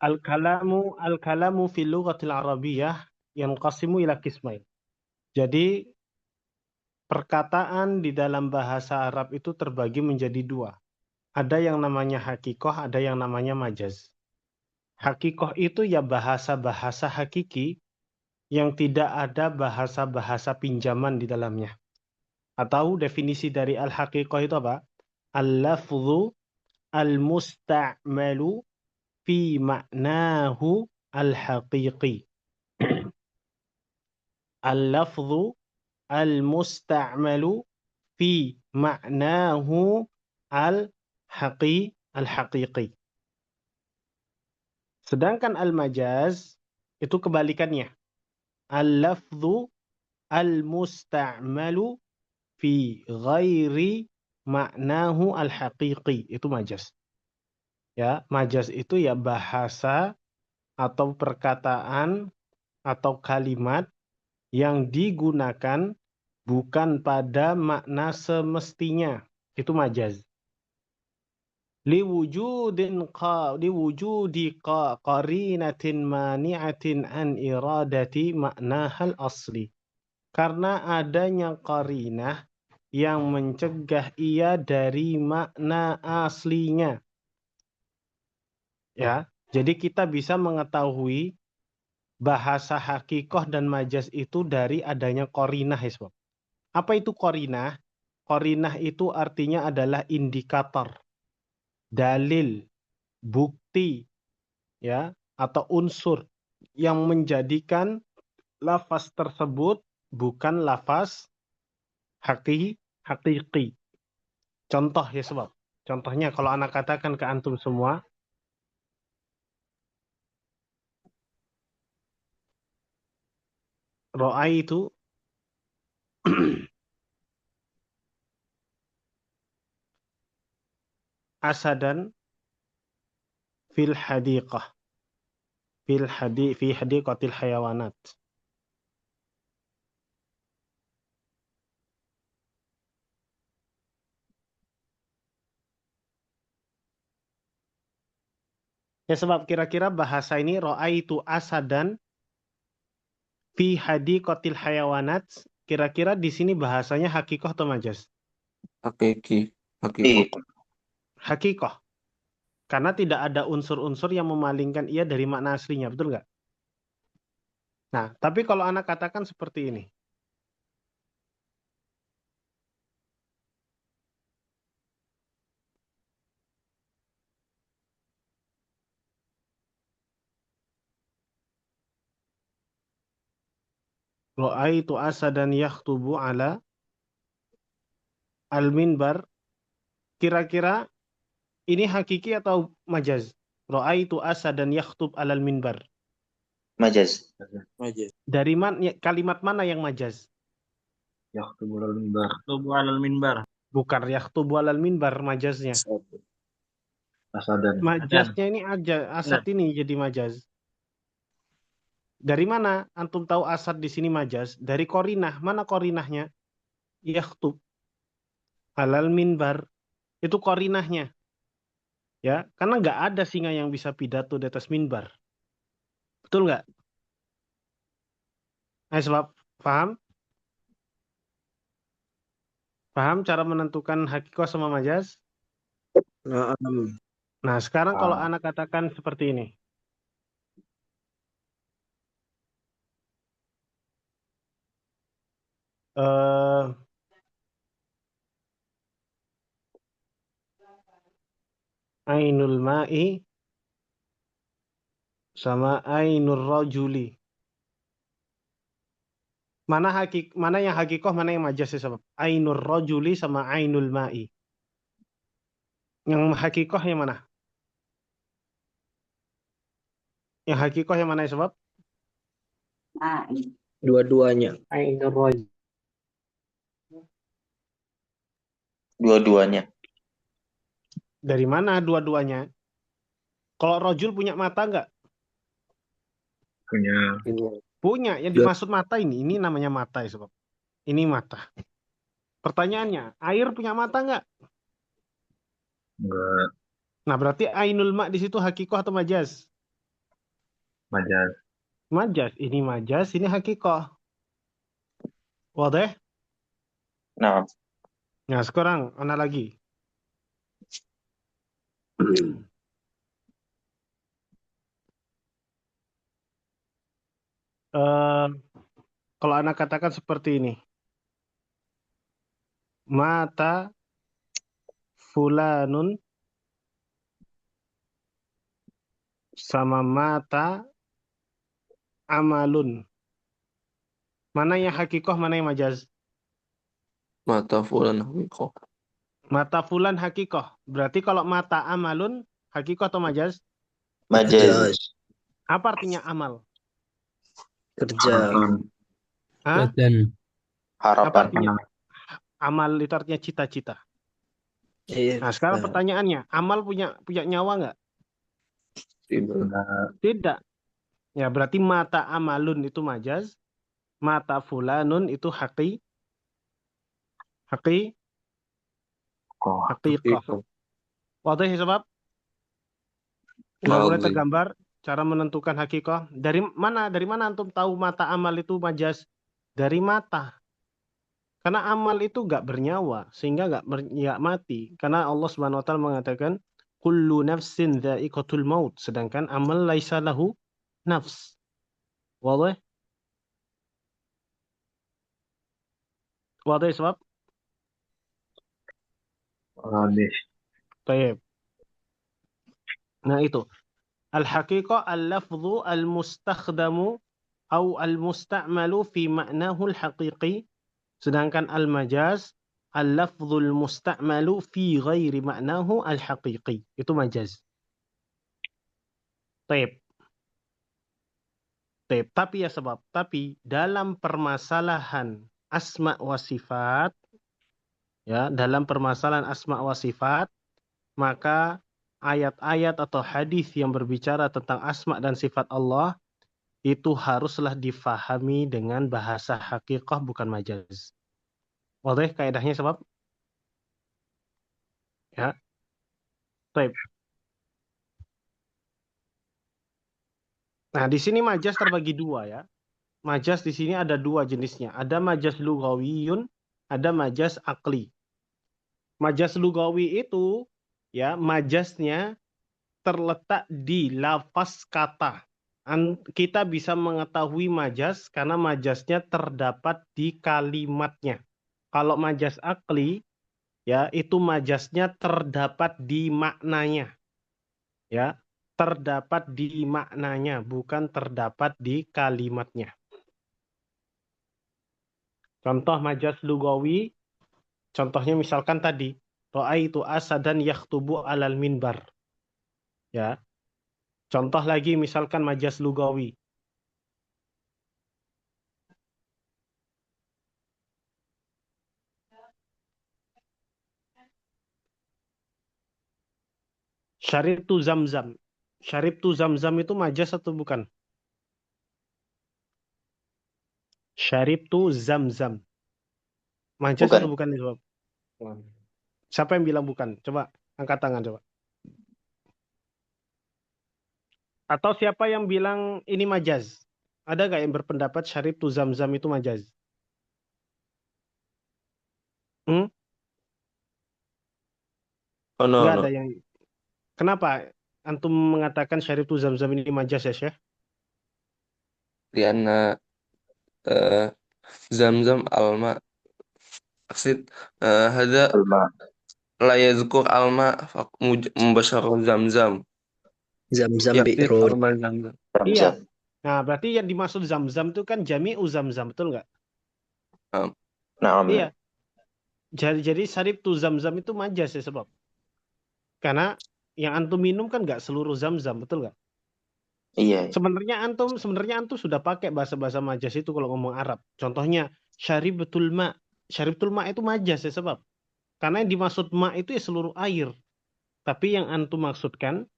Al-kalamu fil lughatil arabiyyah yanqasimu ila qismain. Jadi perkataan di dalam bahasa Arab itu terbagi menjadi dua. Ada yang namanya hakikoh, ada yang namanya majaz. Hakikoh itu ya bahasa-bahasa hakiki yang tidak ada bahasa-bahasa pinjaman di dalamnya. Atau definisi dari al-hakikoh itu apa? Al-lafzu al-musta'malu fi ma'nahu al-haqiqi. Al-lafzu al-musta'malu fi ma'nahu al-haqiqi. Sedangkan al-majaz itu kebalikannya. Al-lafzu al-musta'malu fi ghairi ma'nahu al-haqiqi. Itu majaz. Ya, majaz itu ya bahasa atau perkataan atau kalimat yang digunakan bukan pada makna semestinya. Itu majaz. Liwujudi qarinatin mani'atin an iradati maknahal asli. Karena adanya qarinah yang mencegah ia dari makna aslinya. Ya, jadi kita bisa mengetahui bahasa hakikoh dan majaz itu dari adanya qarinah, ya. Apa itu qarinah? Qarinah itu artinya adalah indikator, dalil, bukti, ya, atau unsur yang menjadikan lafaz tersebut bukan lafaz hakiki. Contoh, ya sebab. Contohnya kalau anak katakan ke antum semua, ro'a itu asadan fil hadiqah. Fi hadiqatil hayawanat. Ya sebab kira-kira bahasa ini ro'a itu asadan fi hadiqatil hayawanat. Kira-kira di sini bahasanya hakikoh atau majaz? Hakiki. Iya. Hakikoh. Hakikoh. Karena tidak ada unsur-unsur yang memalingkan ia dari makna aslinya, betul nggak? Nah, tapi kalau anak katakan seperti ini. Ra'aitu asadan yakhtubu ala al-minbar. Kira-kira ini hakiki atau majaz? Ra'aitu asadan yakhtub alal minbar. Majaz. Majaz. Dari mana kalimat mana yang majaz? Yaktubu alal minbar. Tubuh alal minbar. Bukan yakhtubu alal minbar majaznya. Asadan. Majaznya ini aja asad ini jadi majaz. Dari mana antum tahu asad di sini majaz? Dari qarinah. Mana qarinahnya? Yakhtub alal minbar. Itu qarinahnya. Ya, karena nggak ada singa yang bisa pidato di atas minbar. Betul nggak? Sebab paham? Paham cara menentukan hakikoh sama majaz? Nah, sekarang kalau anak katakan seperti ini. Ainul ma'i sama ainur rajuli. Mana yang hakikoh, mana yang majaz, sebab ainur rajuli sama ainul ma'i. Yang hakikoh yang mana? Yang hakikoh yang mana, sebab? Dua-duanya. Ainur rajuli. Dua-duanya. Dari mana dua-duanya? Kalau rajul punya mata nggak? Punya. Punya. Yang dimaksud mata ini namanya mata, sebab. Ini mata. Pertanyaannya, air punya mata nggak? Enggak. Nah, berarti ainul ma' di situ hakikoh atau majaz? Majaz. Majaz, ini hakikoh. Wadah? Naam. Nah, sekarang ana lagi. Eh, kalau anak katakan seperti ini. Mata fulanun sama mata amalun. Mana yang hakikoh, mana yang majaz? Mata fulan hakikoh. Mata fulan hakikoh. Berarti kalau mata amalun, hakikoh atau majaz? Majaz. Majaz. Apa artinya amal? Kerja. Hah? Badan. Apa Harapan. artinya? Amal itu artinya cita-cita. Iya. Nah, sekarang pertanyaannya, amal punya nyawa nggak? Tidak. Tidak. Ya, berarti mata amalun itu majaz, mata fulanun itu hakikoh. Wadah ya sebab? Sudah mulai Wadah. tergambar cara menentukan hakikoh. Dari mana antum tahu mata amal itu majaz? Dari mata. Karena amal itu nggak bernyawa, sehingga nggak mati. Karena Allah Subhanahu Wa Taala mengatakan, kullu nafsin dha'iqatul maut. Sedangkan amal laisa lahu nafs. Wadah? Wadah ya sebab? Wadah. Baik. Nah itu. Al-haqiqah al-lafzu al-mustakhdamu au al-musta'malu fi ma'nahu al-haqiqi. Sedangkan al-majaz al-lafzul musta'malu fi ghairi ma'nahu al-haqiqi. Itu majaz. Taib. Tapi ya sebab. Tapi dalam permasalahan asma wa sifat, ya, dalam permasalahan asma wa sifat, maka ayat-ayat atau hadis yang berbicara tentang asma dan sifat Allah itu haruslah difahami dengan bahasa hakikah bukan majaz. Wadah kaidahnya sebab? Ya. Baik. Nah, di sini majaz terbagi dua ya. Majaz di sini ada dua jenisnya. Ada majaz lugawiyun, ada majaz akli. Majaz lugawi itu ya majaznya terletak di lafaz kata. Kita bisa mengetahui majaz karena majaznya terdapat di kalimatnya. Kalau majaz akli, ya itu majaznya terdapat di maknanya. Ya, terdapat di maknanya, bukan terdapat di kalimatnya. Contoh majaz lugawi, contohnya misalkan tadi, ra'aitu asadan yakhtubu alal minbar. Ya. Contoh lagi misalkan majaz lugawi. Syaribtu zamzam. Syaribtu zamzam itu majaz atau bukan? Syaribtu zamzam. Majaz Bukan. atau bukan? Siapa yang bilang bukan? Coba angkat tangan coba. Atau siapa yang bilang ini majaz? Ada gak yang berpendapat syaribtu zamzam itu majaz? Oh, no, Nggak no. ada yang. Kenapa antum mengatakan syaribtu zamzam ini majaz ya, Syekh? Lianna Zamzam alma أقصد هذا Alma. لا يذكر alma مباشرة زمزم Zam-zam يقصد bi'run. alma زمزم. Iya. Zamzam. Nah, berarti yang dimaksud zamzam itu kan jami'u zamzam, betul nggak? Naam. Iya. Jadi syaribtu zamzam itu majaz ya sebab. Karena yang antum minum kan nggak seluruh zamzam, betul nggak? Iya. Sebenarnya antum sudah pakai bahasa-bahasa majaz itu kalau ngomong Arab. Contohnya syaribatul ma. Syaribatul ma itu majaz ya sebab. Karena yang dimaksud ma itu ya seluruh air. Tapi yang antum maksudkan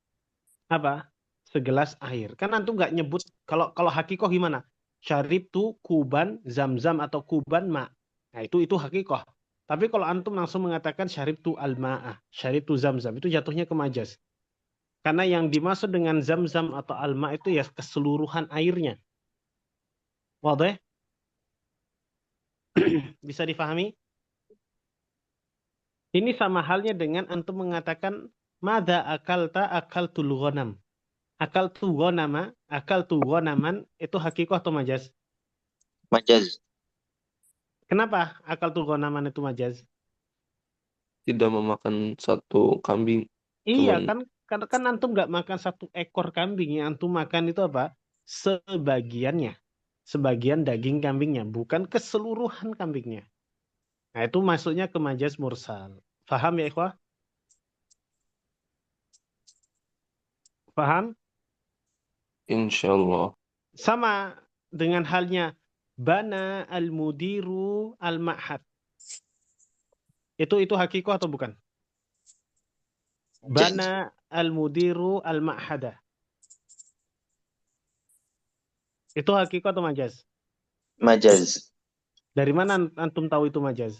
apa? Segelas air. Kan antum nggak nyebut kalau hakikoh gimana? Syaribtu kuban zamzam atau kuban ma. Nah, itu hakikoh. Tapi kalau antum langsung mengatakan syaribtu al-ma'ah, syaribtu zamzam, itu jatuhnya ke majaz. Karena yang dimaksud dengan zam-zam atau alma itu ya keseluruhan airnya. Wadah? Bisa difahami? Ini sama halnya dengan antum mengatakan mada akalta akaltul ghanam. Akaltu ghanama, akaltu ghanaman itu hakikah atau majaz? Majaz. Kenapa akaltu ghanaman itu majaz? Tidak memakan satu kambing. Iya Cuman kan antum nggak makan satu ekor kambing, yang antum makan itu apa? Sebagiannya, sebagian daging kambingnya, bukan keseluruhan kambingnya. Nah itu masuknya ke majaz mursal. Faham ya ikhwah? Faham? insyaallah. Sama dengan halnya bana al-mudiru al-ma'had. Itu hakikah atau bukan? Majaz. Bana al-mudiru al-ma'hada. Itu hakikah atau majaz? Majaz. Dari mana antum tahu itu majaz?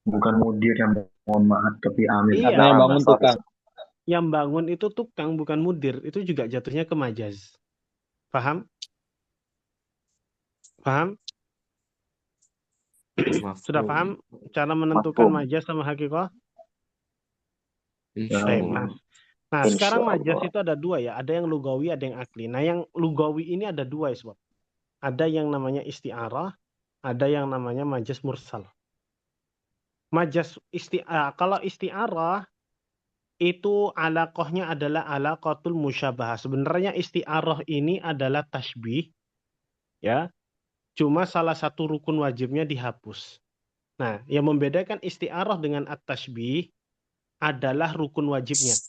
Bukan mudir yang mohon maaf, tapi amil. Iya. Karena yang bangun Na'am, tukang. Yang bangun itu tukang bukan mudir. Itu juga jatuhnya ke majaz. Paham? Paham? Sudah Mafhum. paham cara menentukan Mafhum. majaz sama hakikah? Baik. Insyaallah. Nah, sekarang majaz Insyaallah. itu ada dua ya. Ada yang lugawi, ada yang akli. Nah, yang lugawi ini ada dua ya, sobat. Ada yang namanya isti'arah, ada yang namanya majaz mursal. Kalau isti'arah itu alaqahnya adalah alaqatul musyabahah. Sebenarnya isti'arah ini adalah tasbih, ya. Cuma salah satu rukun wajibnya dihapus. Nah, yang membedakan isti'arah dengan at-tasbih adalah rukun wajibnya.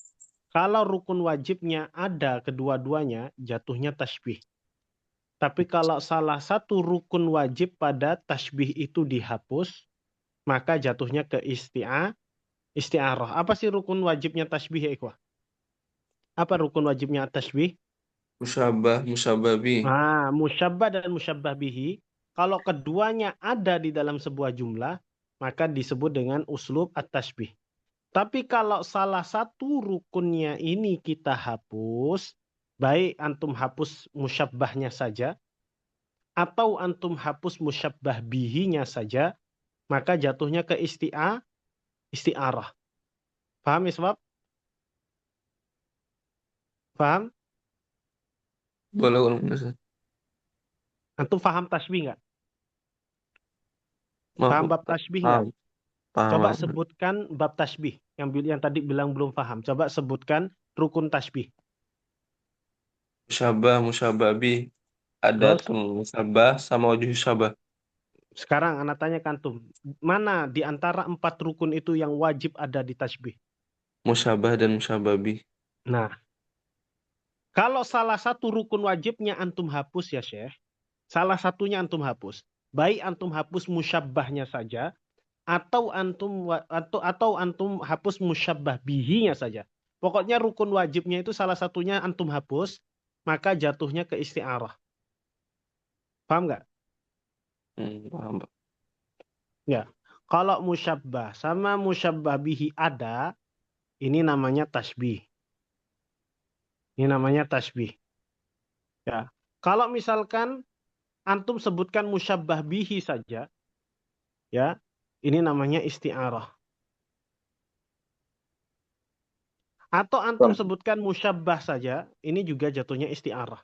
Kalau rukun wajibnya ada kedua-duanya, jatuhnya tasbih. Tapi kalau salah satu rukun wajib pada tasbih itu dihapus, maka jatuhnya ke isti'arah. Apa sih rukun wajibnya tasbih ya ikhwah? Apa rukun wajibnya tasbih? Musyabah bih. Musyabbah dan musyabbah bihi. Kalau keduanya ada di dalam sebuah jumlah, maka disebut dengan uslub at-tasbih. Tapi kalau salah satu rukunnya ini kita hapus, baik antum hapus musyabbahnya saja, atau antum hapus musyabbah bihinya saja, maka jatuhnya ke isti'arah. Paham ya sebab? Paham? Boleh ulang Ustaz? Antum paham tasbih nggak? Maaf, Paham bab tasbih nggak? paham. Coba sebutkan bab tasbih. Yang tadi bilang belum paham. Coba sebutkan rukun tasbih. Musyabah bih. Terus? Adatul musyabah sama wajhu syabah. Sekarang anak tanya kantum. Mana di antara 4 rukun itu yang wajib ada di tasbih? Musyabah dan musyabah bih. Nah, kalau salah satu rukun wajibnya antum hapus ya Syekh. Salah satunya antum hapus. Baik antum hapus musyabbahnya saja, atau antum hapus musyabbah bihinya saja. Pokoknya rukun wajibnya itu salah satunya antum hapus, maka jatuhnya ke isti'arah. Paham nggak? Paham, Pak. Ya. Kalau musyabbah sama musyabbah bihi ada, ini namanya tasbih. Ini namanya tasbih. Ya. Kalau misalkan antum sebutkan musyabbah bihi saja, ya, ini namanya isti'arah. Atau antum sebutkan musyabbah saja, ini juga jatuhnya isti'arah.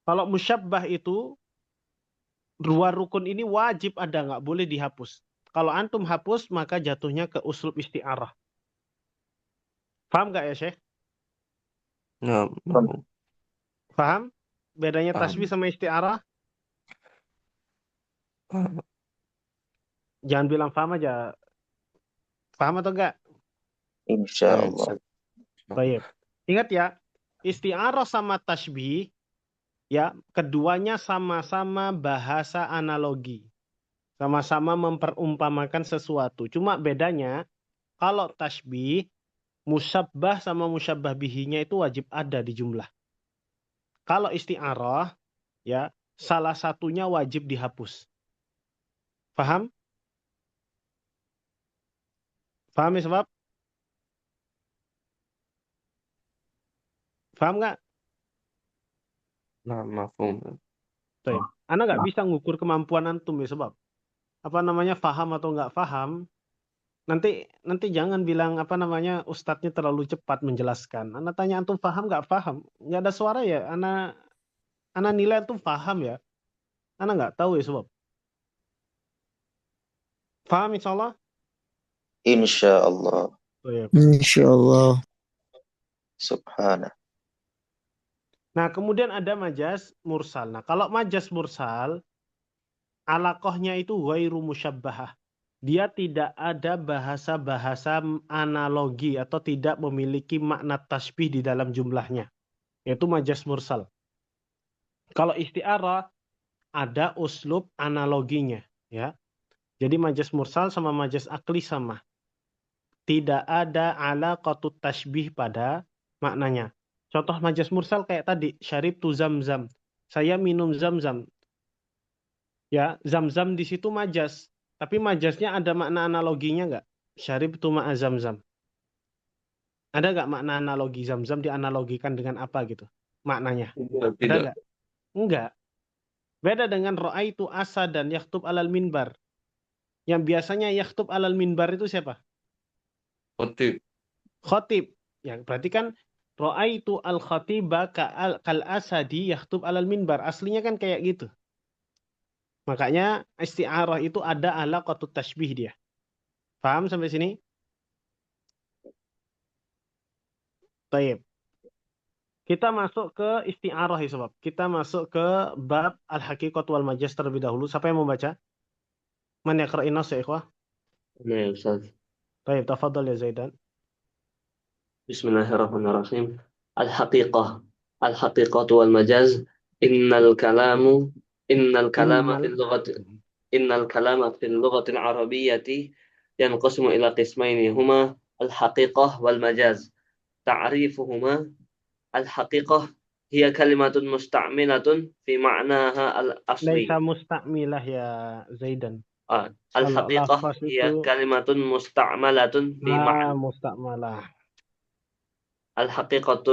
Kalau musyabbah itu, dua rukun ini wajib ada, nggak boleh dihapus. Kalau antum hapus, maka jatuhnya ke uslub isti'arah. Paham nggak ya Syekh? Nah, paham. Paham? Bedanya Paham. tasbih sama isti'arah? Paham. Jangan bilang paham aja. Paham atau enggak? Insyaallah. Baik. Ingat ya, isti'arah sama tasbih, ya, keduanya sama-sama bahasa analogi. Sama-sama memperumpamakan sesuatu. Cuma bedanya, kalau tasbih, musyabbah sama musyabbah bihinya itu wajib ada di jumlah. Kalau isti'arah, ya, salah satunya wajib dihapus. Paham? Paham ya sebab? Paham nggak? Nah, mafhum. Baik. Ana nggak bisa ngukur kemampuan antum ya, sebab apa namanya paham atau nggak paham. Nanti jangan bilang apa namanya ustadznya terlalu cepat menjelaskan. Ana tanya antum paham nggak paham? Nggak ada suara ya. Ana nilai antum paham ya. Ana nggak tahu ya sebab. Paham insya Allah? Insya Allah. Oh, ya. Insyaallah. Subhanah. Nah kemudian ada majas mursal. Nah kalau majas mursal, alaqohnya itu ghairu musyabbahah. Dia tidak ada bahasa-bahasa analogi atau tidak memiliki makna tasbih di dalam jumlahnya. Yaitu majas mursal. Kalau isti'arah ada uslub analoginya, ya. Jadi majas mursal sama majas akli sama. Tidak ada alaqatut tasbih pada maknanya. Contoh majas mursal kayak tadi, syaribtu zamzam. Saya minum zamzam. Ya, zamzam di situ majas. Tapi majasnya ada makna analoginya nggak? Syaribtu ma'a zamzam. Ada nggak makna analogi zamzam dianalogikan dengan apa gitu? Maknanya. Ada Tidak. nggak? Enggak. Beda dengan ra'aitu asadan yaktub alal minbar. Yang biasanya yaktub alal minbar itu siapa? Khotib. Khotib. Ya, berarti kan ra'aitu al khatiba kal asadi yaktub alal minbar. Aslinya kan kayak gitu. Makanya isti'arah itu ada alaqatut tashbih dia. Paham sampai sini? Baik. Kita masuk ke isti'arah ya sebab. Kita masuk ke bab al-haqiqat wal majaz terlebih dahulu. Siapa yang mau baca? Man yaqra'in nas ya ikhwah? Ya, Ustaz. Baik, tafadhal ya Zaidan. Bismillahirrahmanirrahim. Al-haqiqah. Al-haqiqatu wal majaz. Innal kalamu innal kalama fil lughati innal kalama fil lughati al-arabiyyati yanqasimu ila qismaini huma al-haqiqah wal majaz. Ta'rifuhuma al-haqiqah hiya kalimatun musta'milatun fi ma'naha al-asli. Laisa musta'milah ya Zaidan. Kalau Al-haqiqah lafaz hiya itu kalimatun musta'malatun fi ma'na musta'malah. الحقيقة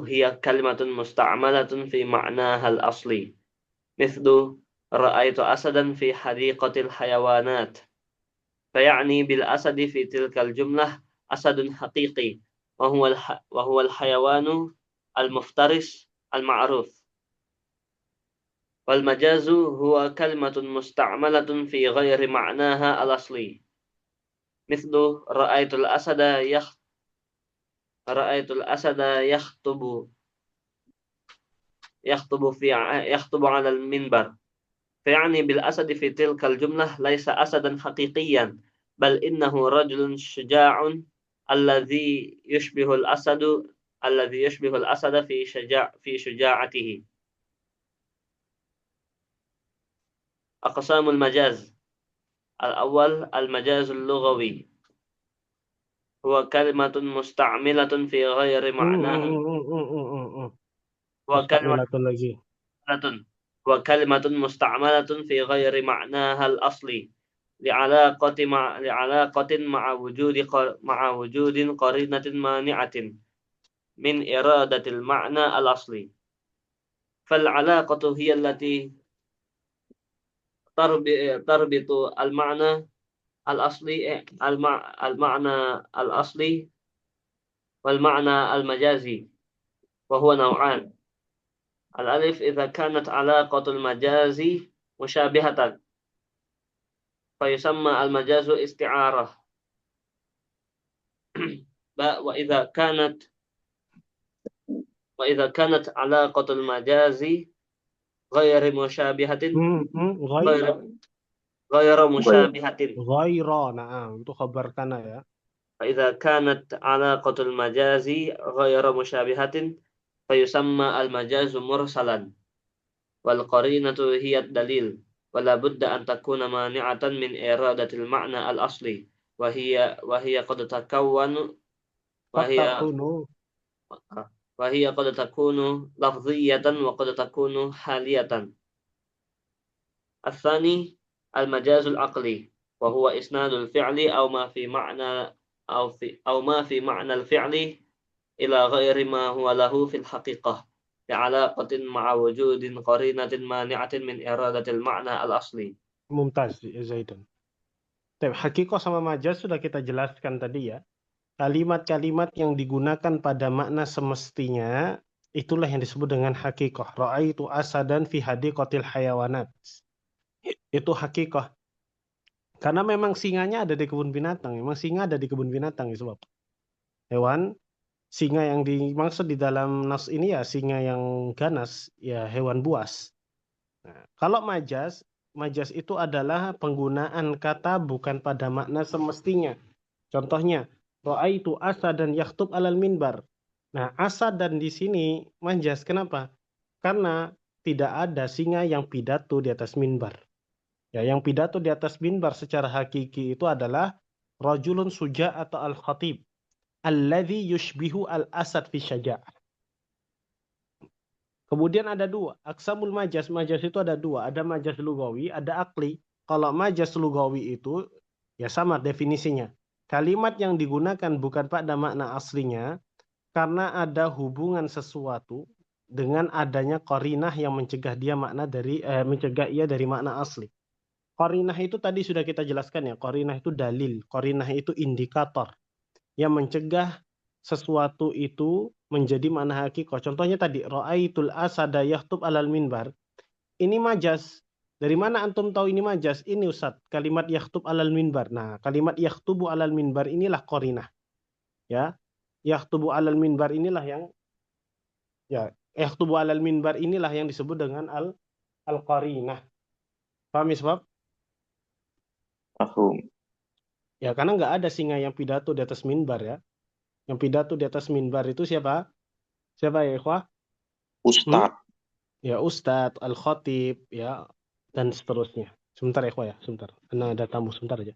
هي كلمة مستعملة في معناها الأصلي مثل رأيت أسدا في حديقة الحيوانات فيعني بالأسد في تلك الجملة أسد حقيقي وهو الحيوان المفترس المعروف والمجاز هو كلمة مستعملة في غير معناها الأصلي مثل رأيت الأسد يخطب على المنبر فيعني بالأسد في تلك الجملة ليس أسدا حقيقيا بل إنه رجل شجاع الذي يشبه الأسد في شجاعته. أقسام المجاز: الأول المجاز اللغوي هو كلمة مستعملة في غير معناها وكلمة مستعملة في غير معناها الأصلي لعلاقة مع وجود قرينة مانعة من إرادة المعنى الأصلي. فالعلاقة هي التي تربط المعنى الأصلي والمعنى المجازي وهو نوعان. الألف إذا كانت علاقة المجاز مشابهة فيسمى المجاز استعارة. وإذا كانت علاقة المجاز غير مشابهة untuk khabar kana ya. فإذا كانت علاقة المجاز غير مشابهة فيسمى المجاز مرسلا والقرينة هي الدليل ولا بد أن تكون مانعة من إرادة المعنى الأصلي وهي قد تكون لفظية وقد تكون حالية. الثاني المجاز العقلي وهو إسناد الفعل أو ما في معنى الفعل إلى غير ما هو له في الحقيقة بعلاقة مع وجود قرينة مانعة من إرادة المعنى الأصلي. Mumtaz, ya Zaidun. Tapi hakikoh sama majaz sudah kita jelaskan tadi ya. Kalimat-kalimat yang digunakan pada makna semestinya itulah yang disebut dengan hakikoh. Ra'aitu asadan fi hadiqatil hayawanat. Itu hakikoh. Karena memang singanya ada di kebun binatang. Memang singa ada di kebun binatang ya sebab. Hewan singa yang dimaksud di dalam nas ini ya singa yang ganas, ya hewan buas. Nah, kalau majas, majas itu adalah penggunaan kata bukan pada makna semestinya. Contohnya, ra'aitu asadan yakhtub alal minbar. Nah, asadan di sini majas. Kenapa? Karena tidak ada singa yang pidato di atas minbar. Ya, yang pidato di atas minbar secara hakiki itu adalah rajulun suja atau al-khatib. Alladhi yushbihu al-asad fi syaja'ah. Kemudian ada dua, aksamul majas. Majas itu ada dua, ada majas lugawi, ada akli. Kalau majas lugawi itu ya sama definisinya. Kalimat yang digunakan bukan pada makna aslinya karena ada hubungan sesuatu dengan adanya qarinah yang mencegah dia makna dari mencegah ia dari makna asli. Qarinah itu tadi sudah kita jelaskan ya, qarinah itu dalil, qarinah itu indikator yang mencegah sesuatu itu menjadi makna hakikoh. Contohnya tadi, ra'aitul asada yahtub alal minbar. Ini majas. Dari mana antum tahu ini majas? Ini Ustaz, kalimat yahtub alal minbar. Nah, kalimat yahtubu alal minbar inilah qarinah. Ya. Yahtubu alal minbar inilah yang ya, yahtubu alal minbar inilah yang disebut dengan al-qarinah. Paham ya sebab? Mafhum. Ya, karena nggak ada singa yang pidato di atas minbar ya. Yang pidato di atas minbar itu siapa? Siapa ya, ikhwah? Hmm? Ustadz. Ya Ustadz, Al-Khatib, ya, dan seterusnya. Sebentar ya, Ikhwan ya, sebentar. Karena ada tamu, sebentar aja.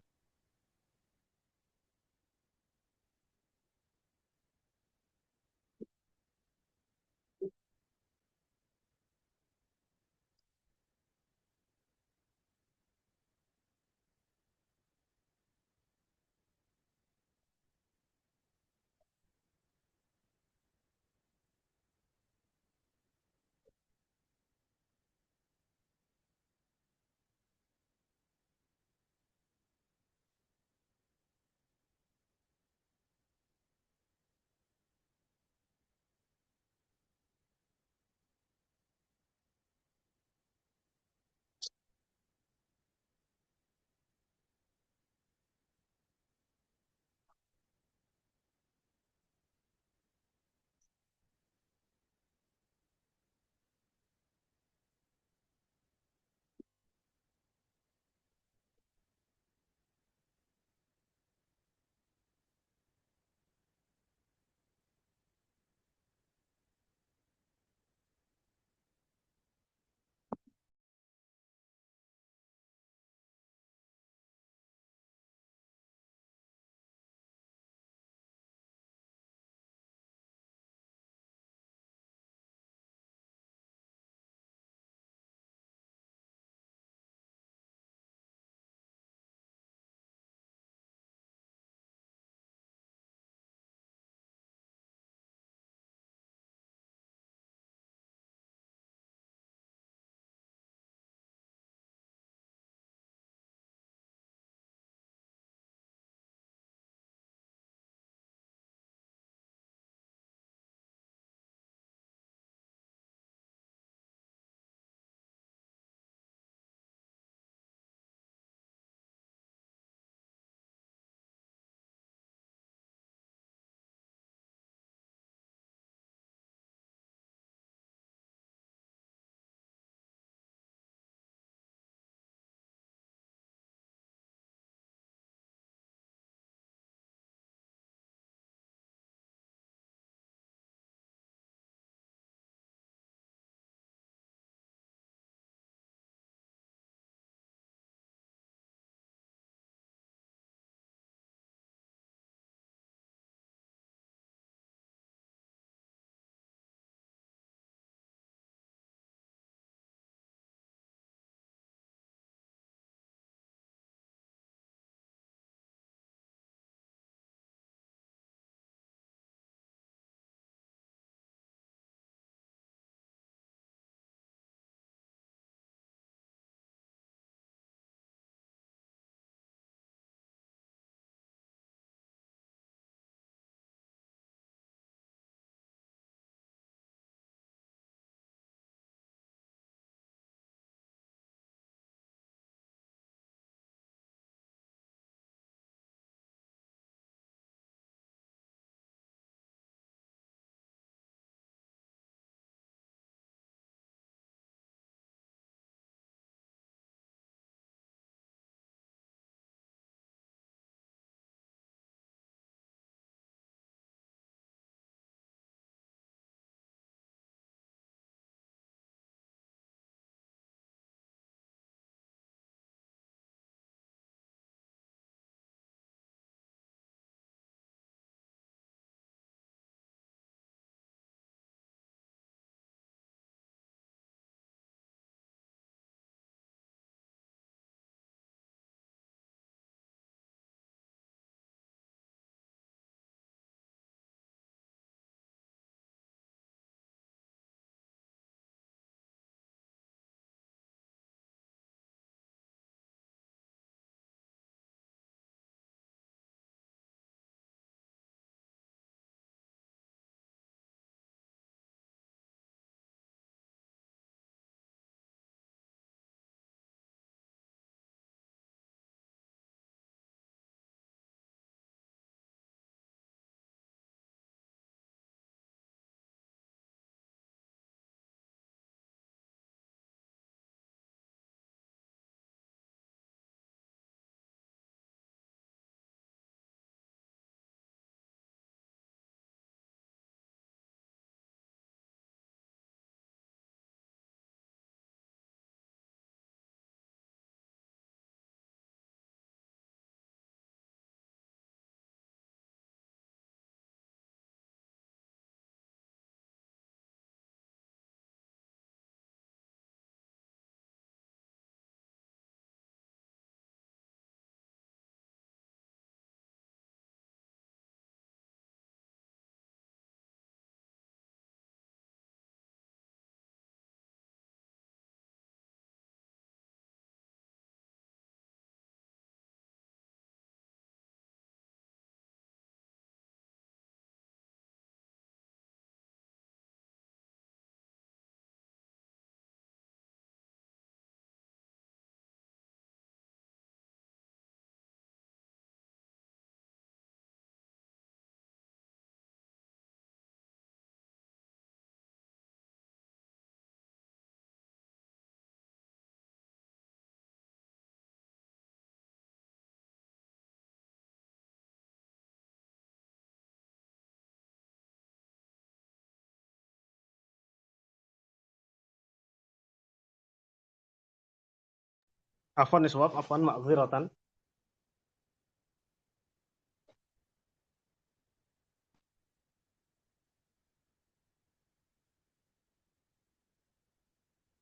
Afwan iswab, afwan ma'dziratan.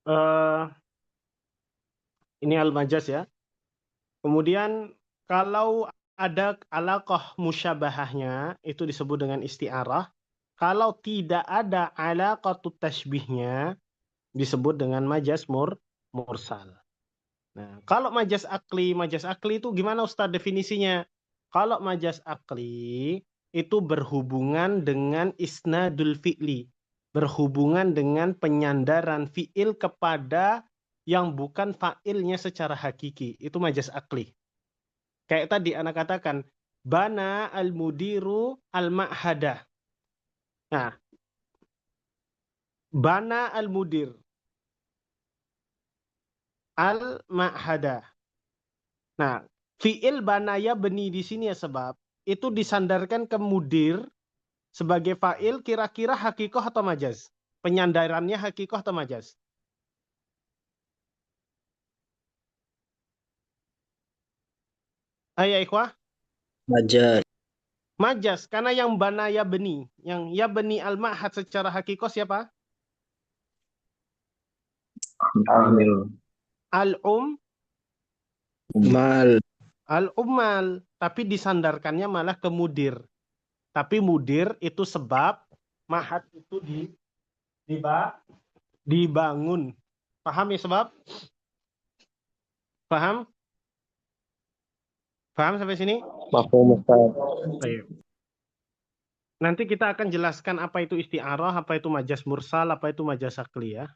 Eh, ini al-majaz ya. Kemudian kalau ada alaqah musyabahahnya itu disebut dengan isti'arah. Kalau tidak ada alaqatut tashbihnya disebut dengan majaz mursal. Nah, kalau majaz akli itu gimana Ustaz definisinya? Kalau majaz akli itu berhubungan dengan isnadul fi'li, berhubungan dengan penyandaran fi'il kepada yang bukan fa'ilnya secara hakiki. Itu majaz akli. Kayak tadi anak katakan, bana al-mudiru al-ma'hadah. Nah, bana al-mudir al-ma'hadah. Nah, fi'il banaya beni di sini ya sebab itu disandarkan ke mudir sebagai fa'il kira-kira hakikoh atau majaz? Penyandarannya hakikoh atau majaz? Ayo ikhwah. Majaz. Majaz, karena yang banaya beni, yang ya beni al-ma'had secara hakikoh siapa? Amil. Al-um, Mal. al-ummal, tapi disandarkannya malah ke mudir. Tapi mudir itu sebab, mahad itu dibangun. Paham ya sebab? Paham? Paham sampai sini? Mafhum Ustaz. Baik. Nanti kita akan jelaskan apa itu isti'arah, apa itu majaz mursal, apa itu majaz akli ya.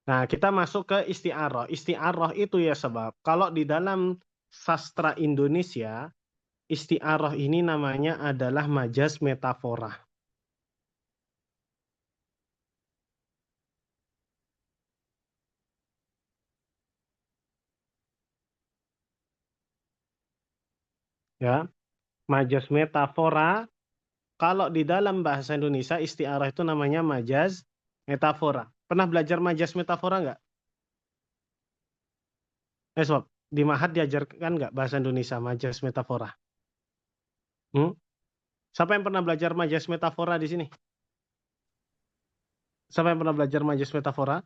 Nah, kita masuk ke isti'arah. Isti'arah itu ya sebab kalau di dalam sastra Indonesia, isti'arah ini namanya adalah majaz metafora. Ya, majaz metafora. Kalau di dalam bahasa Indonesia isti'arah itu namanya majaz metafora. Pernah belajar majaz metafora nggak? Sob, di Mahad diajarkan nggak bahasa Indonesia majaz metafora? Siapa yang pernah belajar majaz metafora di sini? Siapa yang pernah belajar majaz metafora?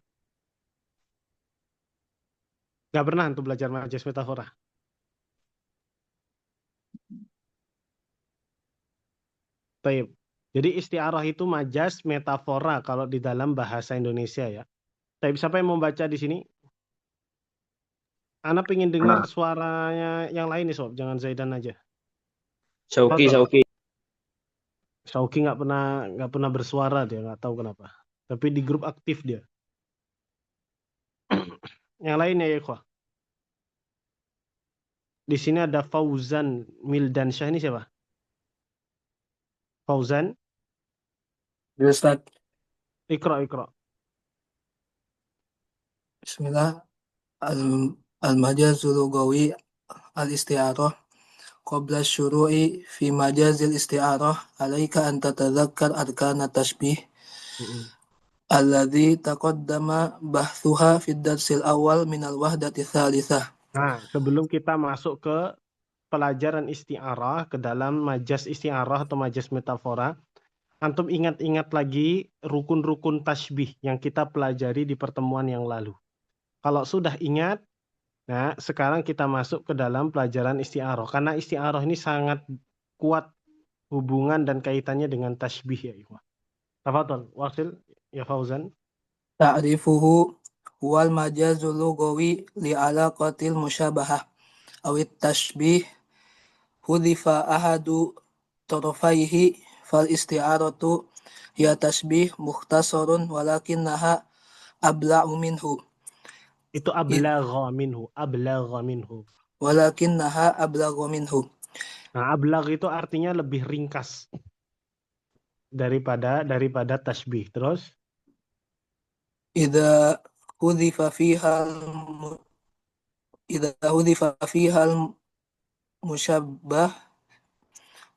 Nggak pernah untuk belajar majaz metafora. Baik. Jadi isti'arah itu majaz metafora kalau di dalam bahasa Indonesia ya. Tapi siapa yang mau baca di sini? Ana pengen dengar suaranya yang lain nih sob, jangan Zaidan aja. Syauqi. Syauqi nggak pernah bersuara dia, nggak tahu kenapa. Tapi di grup aktif dia. Yang lainnya ya ikhwah. Di sini ada Fauzan Mildansyah, ini siapa? Fauzan? Ustaz. Ikra. Bismillah. Al-majazul lughawi al-isti'arah qabla syuru'i fi majazil isti'arah alaika an tatadzakkar arkana tashbih alladzi taqaddama bahthuha fi ad-darsil awal min al-wahdati tsalitsah. Nah, sebelum kita masuk ke pelajaran isti'arah, ke dalam majaz isti'arah atau majaz metafora, antum ingat-ingat lagi rukun-rukun tasbih yang kita pelajari di pertemuan yang lalu. Kalau sudah ingat, nah sekarang kita masuk ke dalam pelajaran isti'arah. Karena isti'arah ini sangat kuat hubungan dan kaitannya dengan tasbih ya ikhwah. Tafadhol, wasil ya Fauzan. Ta'rifuhu huwal majazul lughawi li alaqatil musyabahah awit tashbih hudhifa ahadu tarafaihi fal isti'aratu ya tashbih mukhtasarun walakinnaha abla'u minhu. Itu ablagha minhu. Walakinnaha ablagha minhu. Nah, ablag itu artinya lebih ringkas daripada tasbih. Terus Idza hudhifa fiha al-musyabbah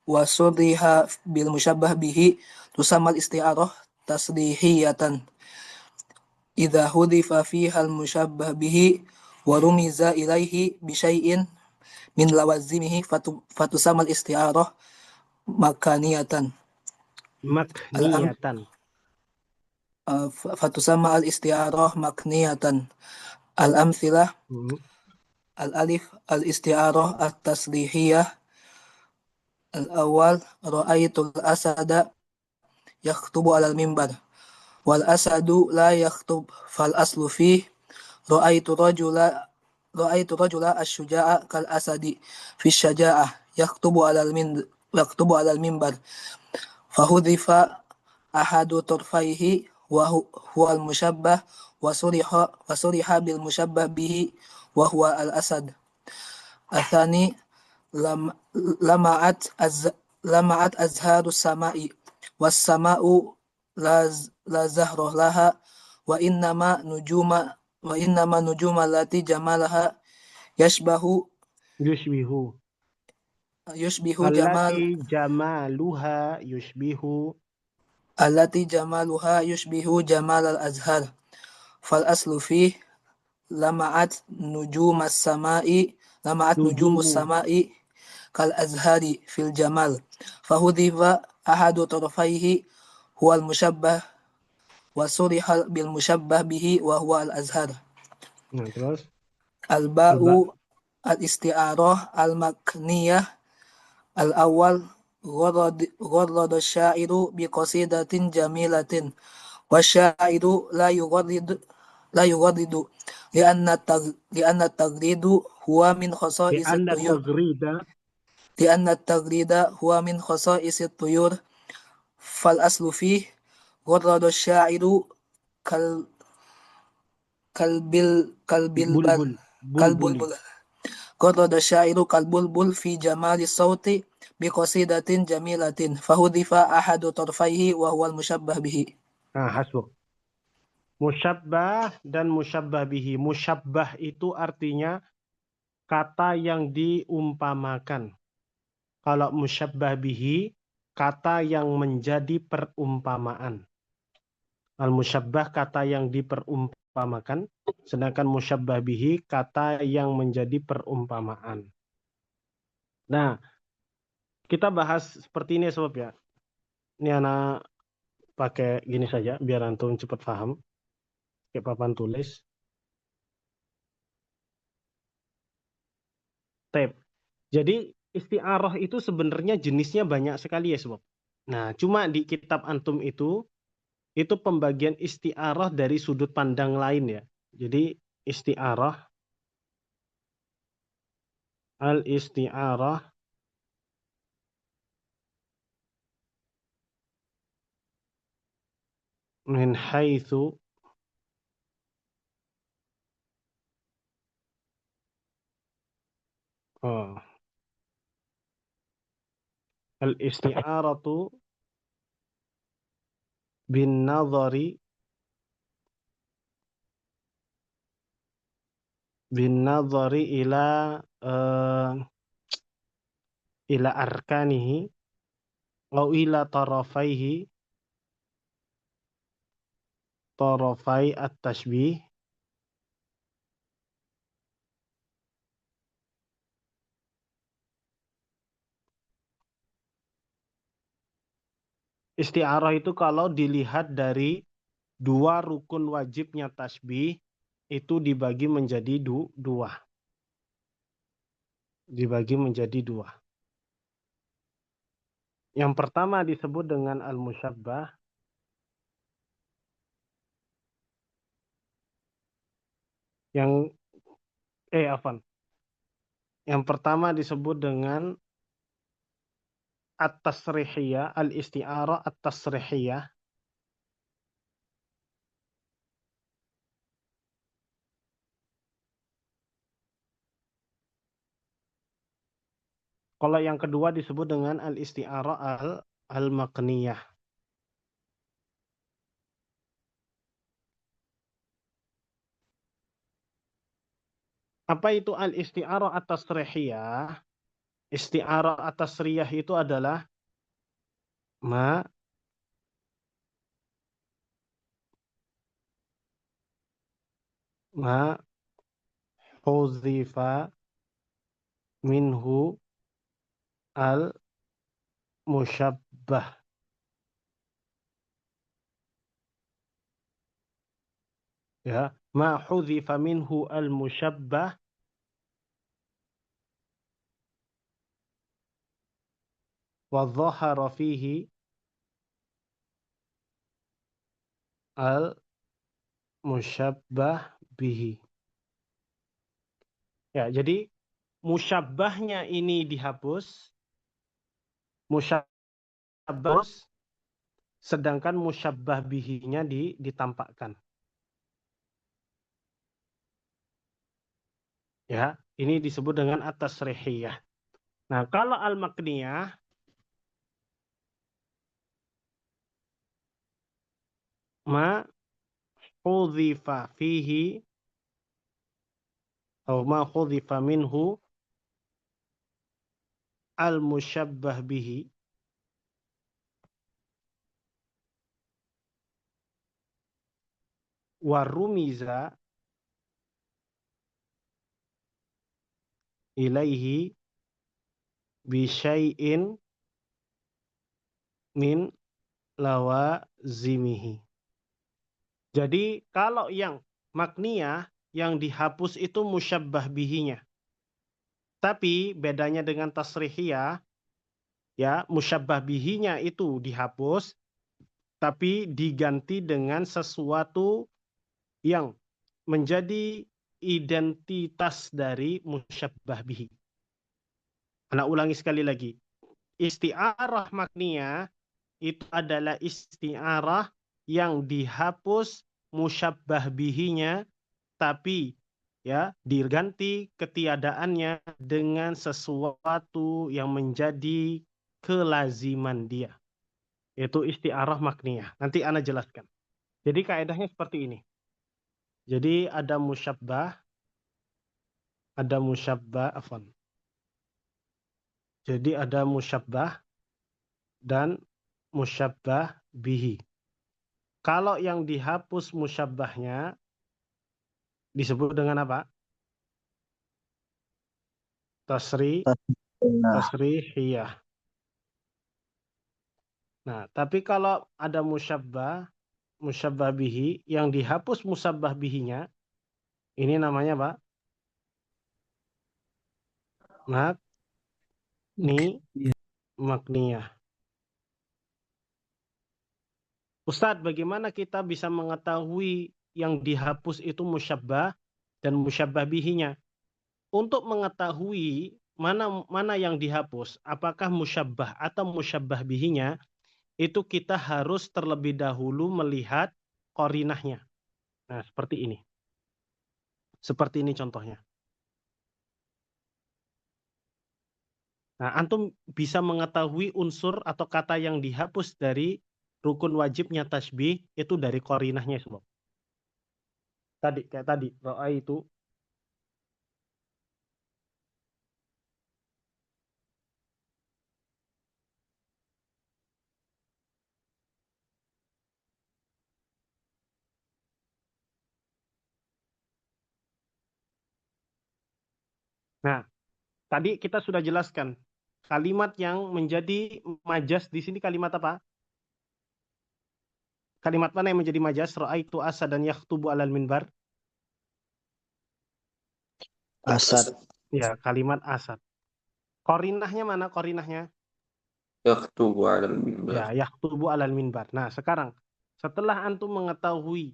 wa sudhiha bil musyabbah bihi tusammal isti'arah tasdihiyatan. idza hudifa fiha al-musyabbah bihi wa rumiza ilaihi bi syai'in min lawazimihi fatusamal isti'arah makaniyatan. Al-am Makniyatan. fatusama al-isti'arah makniyatan. Al-amthilah Hmm. al-alif al-isti'arah at-taslihiyah. Al-awwal ra'aitul asada yakhtubu 'alal mimbar wal asadu la yakhtub fal aslu fih ra'aitu rajula asy-syuja'a kal asadi fi syaja'ah yakhtubu 'alal mimbar fahudhifa ahadu turfaihi wa huwa al-musyabbah wa suriha bil musyabbah bihi wa huwa al-asad. Athani lama'at azharus sama'i was sama'u la zahra laha wa innama nujuma lati jamalaha yashbihu Yushbihu. jamal Allati jamaluha yushbihu. allati jamaluha yushbihu jamal al-azhar fal aslu fih lama'at nujumus sama'i Nujumu. kal azhari fil jamal fahudhifa ahadu tarafaihi huwa al-musyabbah wa suriha bil musyabbah bihi wa huwa al-azhar. Nah, terus Al-ba'u alba. al-isti'arah al-makniyah al-awwal gharrada syairu bi qasidatin jamilatin wa syairu la yugharridu li'anna tagridu huwa min Di khasa'isit anda tuyur tagrida. li'anna tagrida huwa min khasa'isit tuyur fal aslu fih gharrada syairu kal kalbilbal Bulbul. Bulbuli. kalbulbul gharrada syairu kalbulbul fi jamali sauti bi qasidatin jamilatin fahudhifa ahadu tarfaihi wa huwa al-musyabbah bihi. Nah, hasbuk. Musyabbah dan musyabbah bihi. Musyabbah itu artinya kata yang diumpamakan. Kalau musyabbah bihi, kata yang menjadi perumpamaan. Al-musyabbah kata yang diperumpamakan, sedangkan musyabbah bihi kata yang menjadi perumpamaan. Nah, kita bahas seperti ini sob ya. Ini anak pakai gini saja biar antum cepat paham. Pakai papan tulis. Tab. Jadi isti'arah itu sebenarnya jenisnya banyak sekali ya sob. Nah, cuma di kitab antum itu pembagian isti'arah dari sudut pandang lain ya. Jadi isti'arah, al-isti'arah min haitsu al-isti'aratu bin nazari ila arkanihi atau ila tarafai at-tashbih. Isti'arah itu kalau dilihat dari dua rukun wajibnya tasbih itu dibagi menjadi dua. Dibagi menjadi dua. Yang pertama disebut dengan al-musyabbah. Yang pertama disebut dengan at-tasrihiyah, al-isti'arah at-tasrihiyah. Kalau yang kedua disebut dengan al-isti'arah al-maqniyah. Apa itu al-isti'arah at-tasrihiyah? Isti'arah at-tasrihiyah itu adalah ma ma hudzifa minhu al musyabbah. Ya, ma hudzifa minhu al musyabbah wa dhahara fihi al musyabbah bihi. Ya, jadi musyabbahnya ini dihapus, musyabbah, sedangkan musyabbah bihinya ditampakkan. Ya, ini disebut dengan at-tasrihiyah. Nah, kalau al-makniyah ma hudhifa fihi atau ma hudhifa minhu al-musyabbah bihi wa rumiza ilaihi bi syai'in min lawazimihi. Jadi kalau yang makniyah yang dihapus itu musyabbah bihinya. Tapi bedanya dengan tasrihiyah, ya musyabbah bihinya itu dihapus, tapi diganti dengan sesuatu yang menjadi identitas dari musyabbah bihi. Anak ulangi sekali lagi. Isti'arah makniyah itu adalah isti'arah yang dihapus musyabbah bihinya, tapi ya diganti ketiadaannya dengan sesuatu yang menjadi kelaziman dia. Itu isti'arah makniyah. Nanti ana jelaskan. Jadi kaidahnya seperti ini. Jadi ada musyabbah, afwan. Jadi ada musyabbah dan musyabbah bihi. Kalau yang dihapus musyabbahnya disebut dengan apa? Tasrihiyah. Nah, tapi kalau ada musyabbah bihi yang dihapus musyabbah bihinya, ini namanya apa? Makniyah. Ustadz, bagaimana kita bisa mengetahui yang dihapus itu musyabbah dan musyabbah bihinya? Untuk mengetahui mana yang dihapus, apakah musyabbah atau musyabbah bihinya, itu kita harus terlebih dahulu melihat qarinahnya. Nah, seperti ini. Seperti ini contohnya. Nah, antum bisa mengetahui unsur atau kata yang dihapus dari rukun wajibnya tasbih itu dari qarinahnya, sebab. Kayak tadi, ro'a itu. Nah, tadi kita sudah jelaskan kalimat yang menjadi majas di sini kalimat apa? Kalimat mana yang menjadi majas? Ra'aitu asadan yakhtubu alal minbar. Asad. Ya, kalimat asad. Qarinahnya mana qarinahnya? Yakhtubu 'alal minbar. Ya, yakhtubu alal minbar. Nah, sekarang setelah antum mengetahui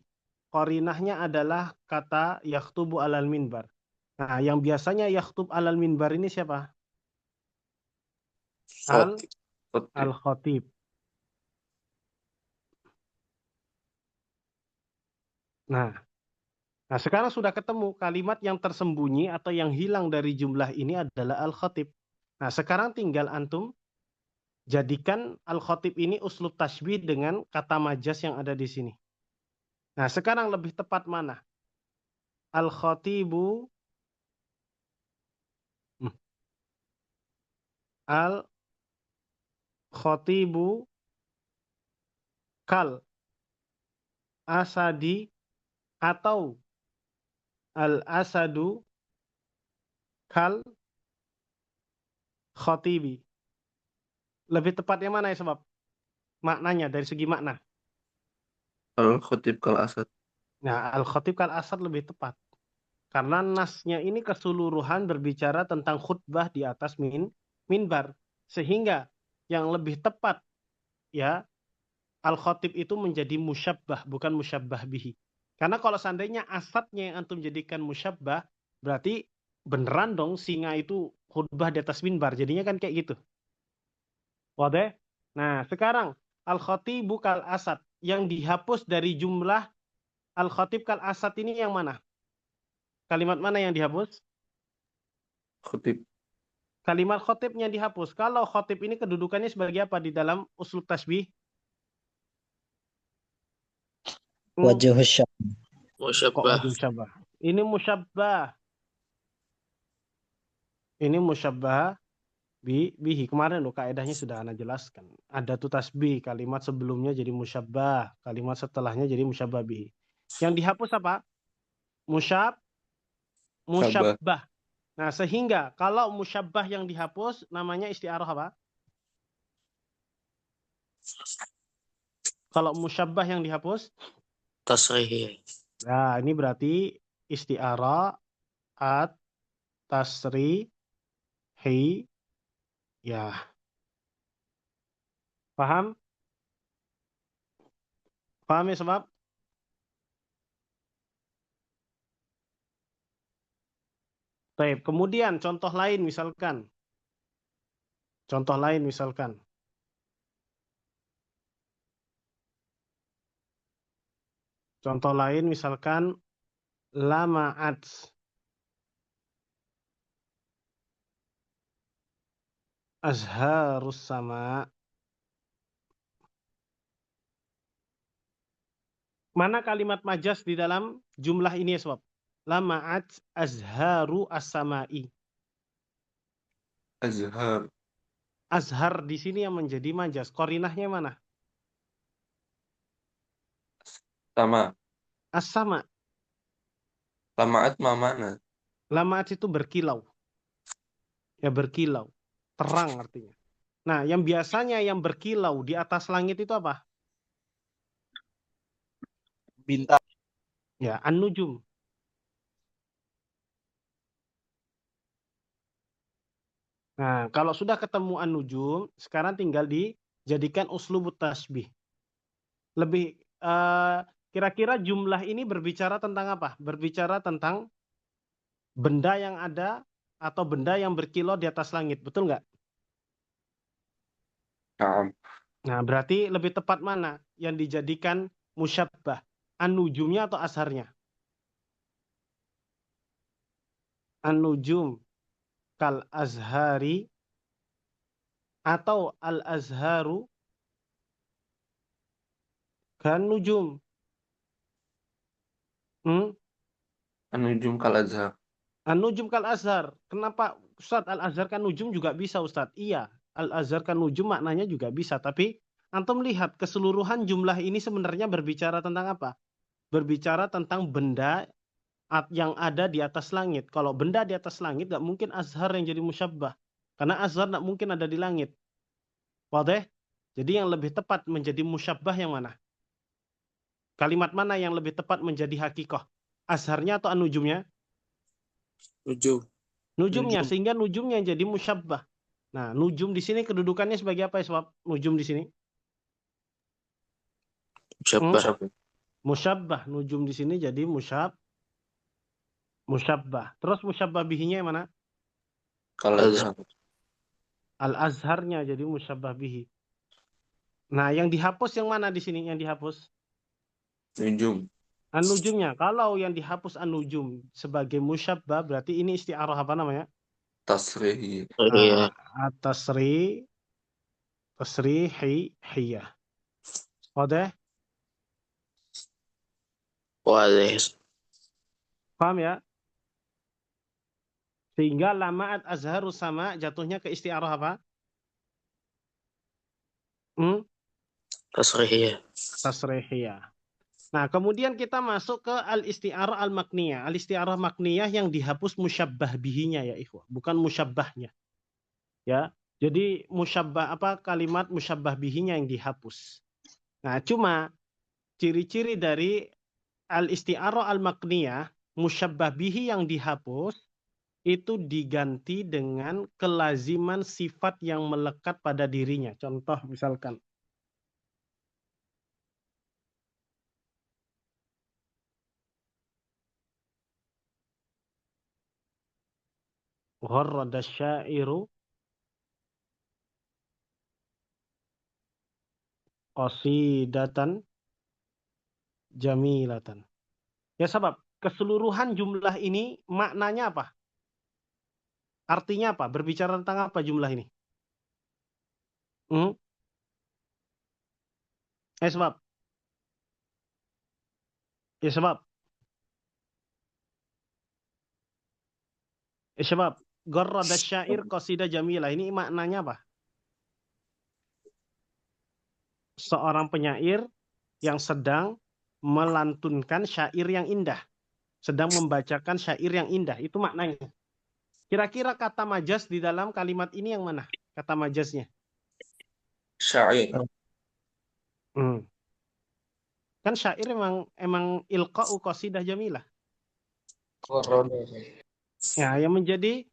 qarinahnya adalah kata yakhtubu alal minbar. Nah, yang biasanya yakhtub alal minbar ini siapa? Al-khatib. Nah, sekarang sudah ketemu kalimat yang tersembunyi atau yang hilang dari jumlah ini adalah al-khatib. Nah, sekarang tinggal antum jadikan al-khatib ini uslub tasbih dengan kata majas yang ada di sini. Nah, sekarang lebih tepat mana? Al-khatibu kal asadi atau al-asadu kal khatibi. Lebih tepatnya mana ya sebab? Maknanya dari segi makna. Al-Khatib kal-Asad. Nah, al-khatib kal asad lebih tepat. Karena nasnya ini keseluruhan berbicara tentang khutbah di atas minbar. Sehingga yang lebih tepat ya al-khatib itu menjadi musyabbah bukan musyabbah bihi. Karena kalau seandainya asadnya yang antum jadikan musyabbah, berarti beneran dong singa itu khutbah di atas minbar. Jadinya kan kayak gitu. Wadah? Nah, sekarang al-khatibu kal asad yang dihapus dari jumlah al-khatib kal asad ini yang mana? Kalimat mana yang dihapus? Khatib. Kalimat khotibnya dihapus. Kalau khotib ini kedudukannya sebagai apa di dalam uslub tasbih? Wajhus syabah. Kok Musyabbah. wajib musyabah? Ini musyabbah. Ini musyabbah bihi. Kemarin loh kaidahnya sudah ana jelaskan. Ada tuh tasbih, kalimat sebelumnya jadi musyabbah, kalimat setelahnya jadi musyabbah bihi. Yang dihapus apa? Musyabbah. Nah, sehingga kalau musyabbah yang dihapus namanya isti'arah apa? Kalau musyabbah yang dihapus, Tasrih. nah ini berarti isti'arah at tasri hi ya. Paham? Paham ya sebab? Baik, kemudian contoh lain misalkan. Contoh lain misalkan. Contoh lain misalkan lama'at. Azharus sama. Mana kalimat majas di dalam jumlah ini ya sebab? Lama'at azharu as-sama'i. Azhar. Azhar di sini yang menjadi majas. Korinahnya mana? Sama. As-sama. Lama'at mana? Lama'at itu berkilau. Ya berkilau. Terang artinya. Nah, yang biasanya yang berkilau di atas langit itu apa? Bintang. Ya, an-nujum. Nah, kalau sudah ketemu an-nujum, sekarang tinggal dijadikan uslubut tasbih. Lebih kira-kira jumlah ini berbicara tentang apa? Berbicara tentang benda yang ada atau benda yang berkilau di atas langit, betul nggak? Naam. Nah, berarti lebih tepat mana yang dijadikan musyabbah? An-nujumnya atau azharnya? An-nujum kal azhari atau al azharu kan nujum. An-Nujum kal-Azhar. An-nujum kal azhar. Kenapa Ustaz al-azhar kan nujum juga bisa Ustaz? Iya, al-azhar kan nujum maknanya juga bisa, tapi antum lihat keseluruhan jumlah ini sebenarnya berbicara tentang apa? Berbicara tentang benda yang ada di atas langit. Kalau benda di atas langit nggak mungkin azhar yang jadi musyabbah. Karena azhar nggak mungkin ada di langit. Wadah? Jadi yang lebih tepat menjadi musyabbah yang mana? Kalimat mana yang lebih tepat menjadi hakikoh? Azharnya atau an-nujumnya? Nujum. Nujumnya, sehingga nujumnya jadi musyabbah. Nah, nujum di sini kedudukannya sebagai apa ya sebab nujum di sini? Musyabbah. Musyabbah. Nujum di sini jadi musyabbah. Terus musyabbah bihinya yang mana? Kal-Azhar. Al-azharnya jadi musyabbah bihi. Nah, yang dihapus yang mana di sini? Yang dihapus? Nujum. An-nujumnya. Kalau yang dihapus an-nujum sebagai musyabbah, berarti ini isti'arah apa namanya? Tasrih. Tasrihiyah. Wadah? Wadah. Paham ya? Sehingga lama'at azharu sama jatuhnya ke isti'arah apa? Tasrihiyah. Tasrihiyah. Nah, kemudian kita masuk ke al-isti'arah al-makniyah. Al-isti'arah makniyah yang dihapus musyabbah bihinya ya ikhwah, bukan musyabbahnya. Ya. Jadi kalimat musyabbah bihinya yang dihapus. Nah, cuma ciri-ciri dari al-isti'arah al-makniyah, musyabbah bihi yang dihapus itu diganti dengan kelaziman sifat yang melekat pada dirinya. Contoh misalkan gharrada syairu qasidatan jamilatan. Ya sebab keseluruhan jumlah ini maknanya apa? Artinya apa? Berbicara tentang apa jumlah ini? Hmm? Sebab. Ya sebab. Sebab. Gharrada syair qasidah jamilah. Ini maknanya apa? Seorang penyair yang sedang melantunkan syair yang indah. Sedang membacakan syair yang indah. Itu maknanya. Kira-kira kata majas di dalam kalimat ini yang mana? Kata majasnya. Syair. Kan syair emang ilqa'u qasidah jamilah. Ya, yang menjadi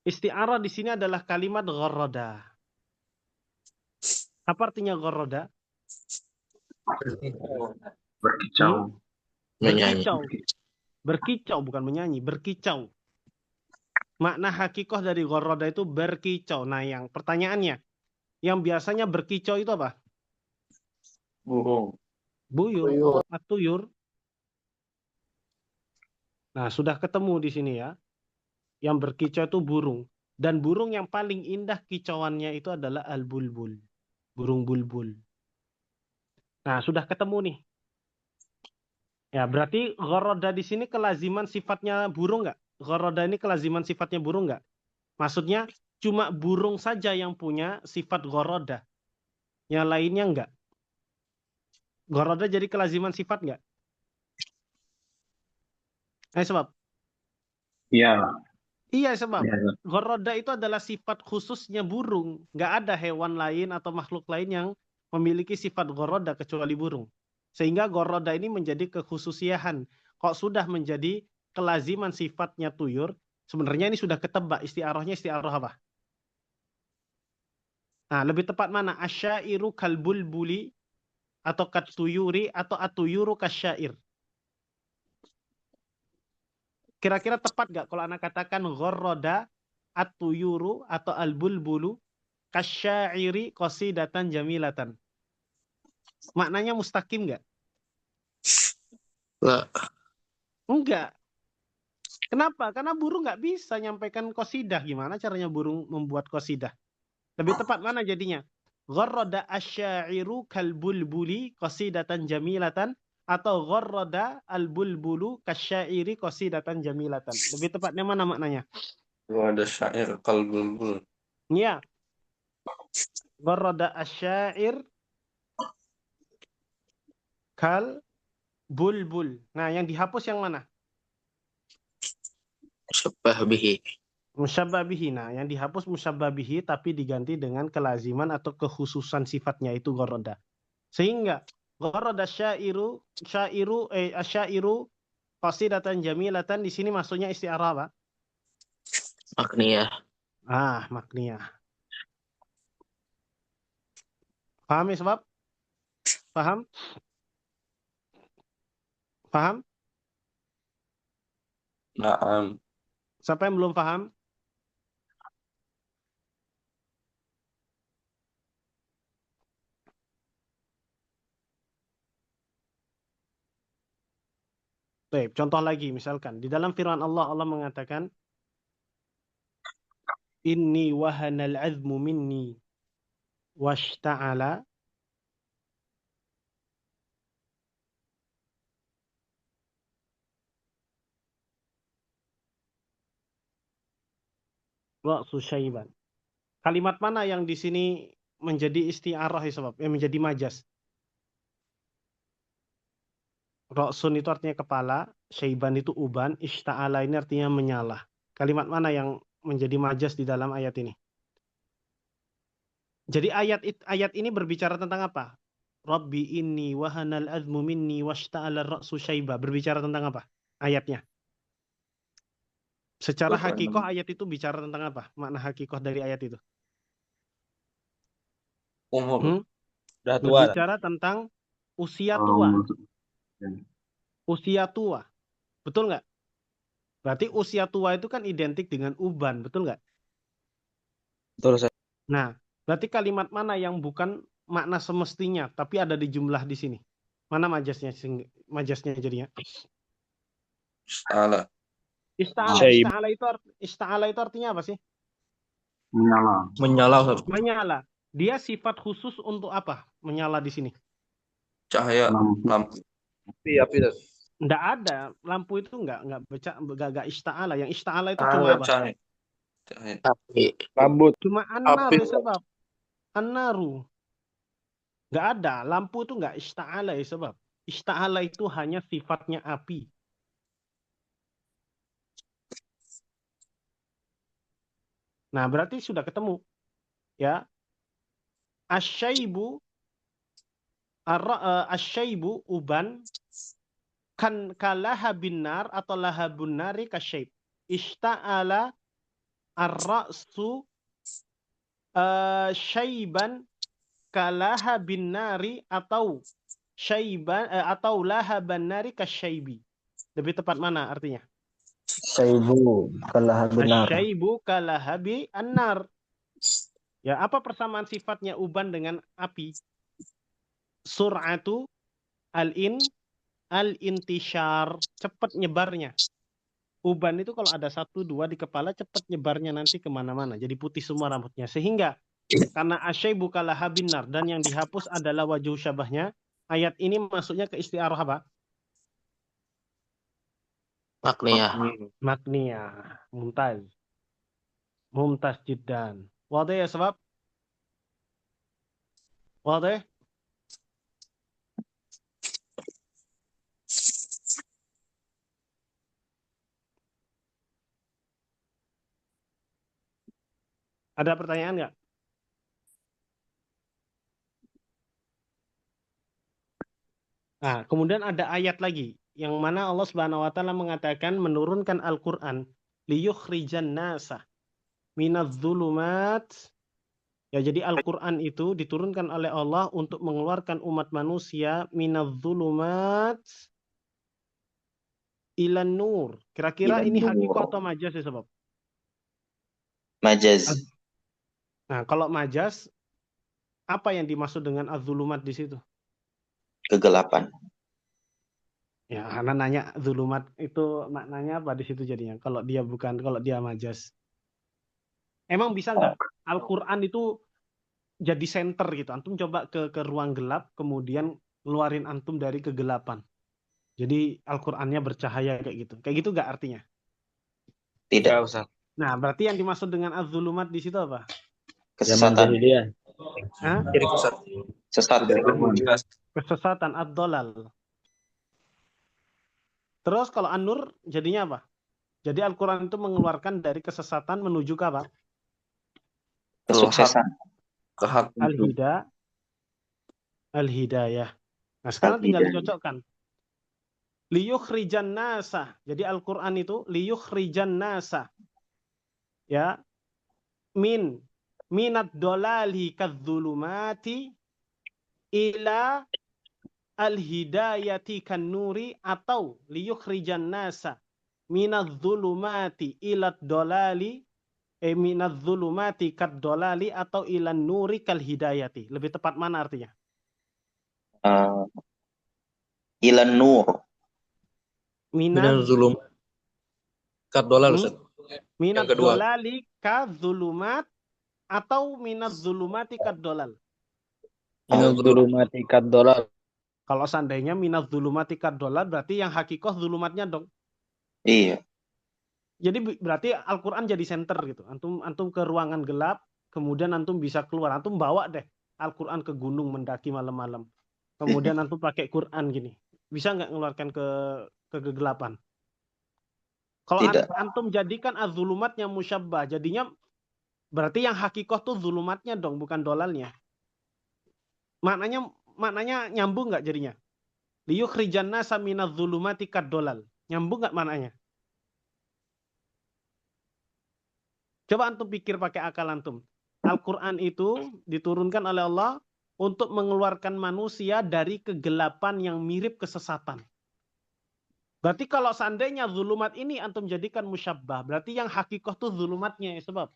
isti'arah di sini adalah kalimat gharrada. Apa artinya gharrada? Berkicau. Berkicau. Berkicau bukan menyanyi, berkicau. Makna hakikoh dari gharrada itu berkicau. Nah, yang pertanyaannya, yang biasanya berkicau itu apa? Burung. Buyur, atuyur. Nah, sudah ketemu di sini ya. Yang berkicau itu burung. Dan burung yang paling indah kicauannya itu adalah al-bulbul. Burung bulbul. Nah, sudah ketemu nih. Ya, berarti gharrada di sini kelaziman sifatnya burung nggak? Gharrada ini kelaziman sifatnya burung nggak? Maksudnya cuma burung saja yang punya sifat gharrada. Yang lainnya nggak. Gharrada jadi kelaziman sifat nggak? Sebab? Iya. Iya sebab. Ya. Gharrada itu adalah sifat khususnya burung. Nggak ada hewan lain atau makhluk lain yang memiliki sifat gharrada kecuali burung. Sehingga gharrada ini menjadi kekhususiaan. Kok sudah menjadi kelaziman sifatnya tuyur, sebenarnya ini sudah ketebak istiarahnya istiarah apa? Nah, lebih tepat mana? Asyairu kalbulbuli atau katuyuri atau atuyuru kasyair. Kira-kira tepat gak kalau anak katakan gharrada atuyuru atau albulbulu kasyairi qasidatan jamilatan? Maknanya mustaqim gak? Enggak. Kenapa? Karena burung nggak bisa nyampaikan qasidah. Gimana caranya burung membuat qasidah? Lebih tepat mana jadinya? Gharrada asyairu kalbulbuli qasidatan jamilatan atau gharrada albulbulu kasyairi qasidatan jamilatan. Lebih tepatnya mana maknanya? Ada syair kalbulbul. Ya. Gharrada asyair kal bulbul. Nah, yang dihapus yang mana? Musyabbah bihi. Musyabbah bihi. Nah, yang dihapus musyabbah bihi tapi diganti dengan kelaziman atau kekhususan sifatnya itu gharrada. Sehingga gharrada syairu asyairu qasidatan jamilatan di sini maksudnya isti'arah apa? Makniyah. Makniyah. Paham ya sebab? Paham? Paham? Naam. Siapa yang belum paham? Baik, contoh lagi misalkan di dalam firman Allah mengatakan inni wahanal azmu minni washta'ala ra'su syaiban. Kalimat mana yang di sini menjadi isti'arah ya sebab? Yang menjadi majas? Ra'sun itu artinya kepala, syaiban itu uban, ishta'ala ini artinya menyala. Kalimat mana yang menjadi majas di dalam ayat ini? Jadi ayat ini berbicara tentang apa? Rabbi inni wahanal azmu minni washta'ala ra'su syaiba. Berbicara tentang apa? Ayatnya. Secara hakikoh ayat itu bicara tentang apa? Makna hakikoh dari ayat itu. Umur. Udah tua. Berbicara tentang usia tua. Usia tua. Betul nggak? Berarti usia tua itu kan identik dengan uban. Betul nggak? Betul, Ustaz. Nah, berarti kalimat mana yang bukan makna semestinya, tapi ada di jumlah di sini? Mana majasnya? Majasnya jadinya? Salah. Ista'ala itu artinya apa sih? Menyala. Menyala, Ustaz. Menyala. Dia sifat khusus untuk apa? Menyala di sini. Cahaya lampu. Api, Ustaz. Nggak ada. Lampu itu nggak ista'ala. Yang ista'ala itu cuma apa? Cahaya. Api. Rambut. Cuma an-nar Api. ya sebab. An-naru. Nggak ada. Lampu itu nggak ista'ala ya sebab. Ista'ala itu hanya sifatnya api. Nah, berarti sudah ketemu. Ya. Asyaibu uban kan kalahabin nar atau lahabun nari kasyaib. Ishta'ala ar-ra'su syaiban kalahabin nari atau syaiban atau lahaban nari kasyaibi. Lebih tepat mana artinya? Syaibu kalahabin nar. Asyaibu kalahabi an-nar. Ya, apa persamaan sifatnya uban dengan api? Sur'atu al-intishar, cepat nyebarnya. Uban itu kalau ada 1, 2 di kepala cepat nyebarnya nanti kemana-mana. Jadi putih semua rambutnya. Sehingga karena asyaibu kalahabin nar dan yang dihapus adalah wajhu syabahnya, ayat ini masuknya ke isti'arah apa? Makniyah. Makniyah. Mumtaz jiddan. Wadah ya sebab? Wadah? Ada pertanyaan nggak? Nah, kemudian ada ayat lagi yang mana Allah Subhanahu wa taala mengatakan menurunkan Al-Qur'an liyukhrijan nasa minadz-dzulumat. Ya, jadi Al-Qur'an itu diturunkan oleh Allah untuk mengeluarkan umat manusia minadz-dzulumat ilan nur. Kira-kira Ilan ini nur. hakikah atau majaz ya sebab? Majaz. Nah, kalau majaz apa yang dimaksud dengan az-zulumat di situ? Kegelapan. Ya, anak nanya zulumat itu maknanya apa di situ jadinya? Kalau dia majaz. Emang bisa nggak Al-Quran itu jadi center gitu? Antum coba ke ruang gelap, kemudian ngeluarin antum dari kegelapan. Jadi Al-Qurannya bercahaya kayak gitu. Kayak gitu nggak artinya? Tidak. Enggak, Ustaz. Nah, berarti yang dimaksud dengan az-zulumat di situ apa? Kesesatan. Hah? Jadi Ustaz. Sesat. Kesesatan, ad-dolal. Terus kalau an-nur jadinya apa? Jadi Al-Quran itu mengeluarkan dari kesesatan menuju ke apa? Kesuksesan. Al-hidayah. Nah, sekarang tinggal dicocokkan. Liyukhrijan nasa. Jadi Al-Quran itu liyukhrijan nasa. Ya. Minat dolali kadzulumati ila al-hidayati kan nuri atau liyukhrijan nasa minadz-dzulumati ila dolali minadz-dzulumati kad dolali atau ilan nuri kal hidayati. Lebih tepat mana artinya? Ilan nur. Minadz-zulum kad dolal, Ustaz. Minadz kedua. dolali kadzulumat atau minadz-dzulumati kad dolal. Minadz-zulumati kad dolal. Kalau seandainya minadz-dzulumati kad dolal berarti yang hakikoh zulumatnya dong. Iya. Jadi berarti Al-Quran jadi center gitu. Antum ke ruangan gelap, kemudian antum bisa keluar. Antum bawa deh Al-Quran ke gunung mendaki malam-malam. Kemudian antum pakai Quran gini. Bisa nggak mengeluarkan kegelapan? Kalau Tidak. antum jadikan az-zulumatnya musyabbah, jadinya berarti yang hakikoh tuh zulumatnya dong, bukan dolalnya. Maknanya nyambung nggak jadinya? Liyukhrijan nasa minadz zulumati kad-dolal. Nyambung nggak maknanya? Coba antum pikir pakai akal antum. Al-Quran itu diturunkan oleh Allah untuk mengeluarkan manusia dari kegelapan yang mirip kesesatan. Berarti kalau seandainya zulumat ini antum jadikan musyabbah, berarti yang hakikoh tuh zulumatnya ya sebab.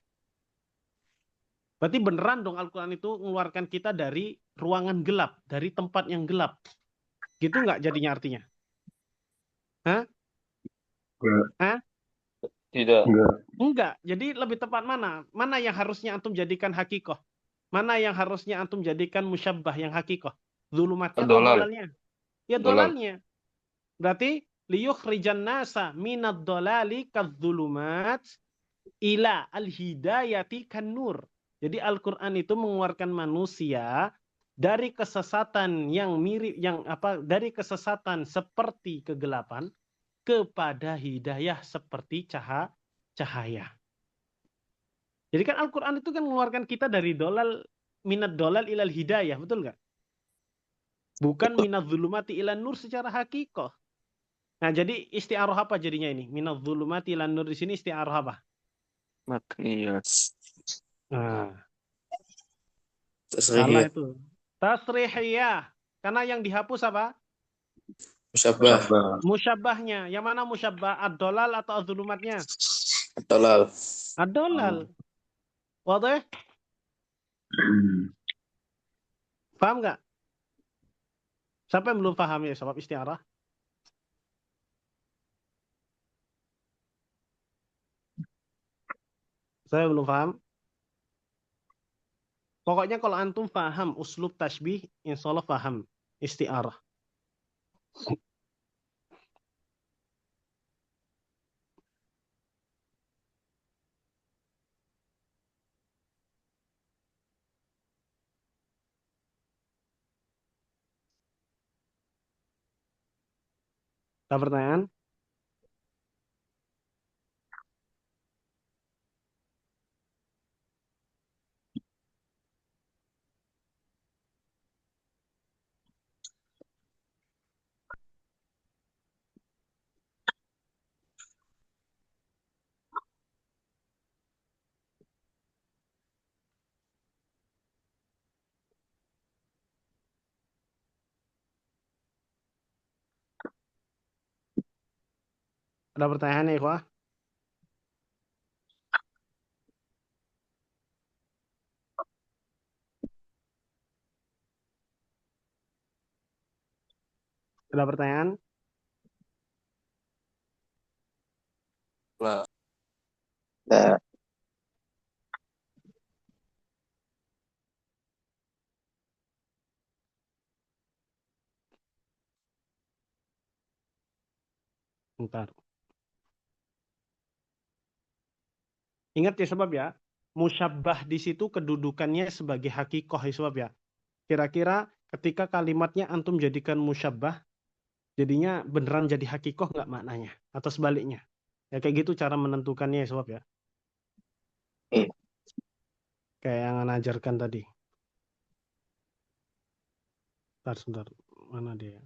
Berarti beneran dong Al-Quran itu mengeluarkan kita dari ruangan gelap, dari tempat yang gelap. Gitu nggak jadinya artinya? Hah? Enggak. Hah? Tidak. Enggak. Enggak. Jadi lebih tepat mana? Mana yang harusnya antum jadikan hakikoh? Mana yang harusnya antum jadikan musyabbah yang hakikoh? Zulumatnya atau Dolal. dolalnya? Ya Dolal. dolalnya. Berarti liyukhrijan nasa minad dolali kadzulumat ila al-hidayati kan-nur. Jadi Al-Qur'an itu mengeluarkan manusia dari kesesatan yang mirip dari kesesatan seperti kegelapan kepada hidayah seperti cahaya. Jadi kan Al-Qur'an itu kan mengeluarkan kita dari minad dolal ilal hidayah, betul nggak? Bukan minad zulumati ilan nur secara hakikoh. Nah, jadi isti'arah apa jadinya ini? Minadz zulumati ilan nur di sini isti'arah apa? Makniyah. Nah, Tasrihiyah. salah itu. Tasrihiyah. Karena yang dihapus apa? Musyabbah. Musyabbahnya. Yang mana musyabbah? Ad-dolal atau az-zulumatnya? Dolal. Ad-dolal. Wadah? Paham nggak? Siapa yang belum paham ya sebab isti'arah? Saya belum paham. Pokoknya kalau antum paham uslub tasbih, insya Allah paham isti'arah. Ada pertanyaan? Ada pertanyaan ya, Ikhwah? Ada pertanyaan? Lah. Nah, Bentar. Ingat ya sebab ya, musyabbah di situ kedudukannya sebagai hakikoh ya sebab ya. Kira-kira ketika kalimatnya antum jadikan musyabbah, jadinya beneran jadi hakikoh nggak maknanya? Atau sebaliknya? Ya kayak gitu cara menentukannya ya sebab ya. Iya. Kayak yang Ana ajarkan tadi. Sebentar. Mana dia?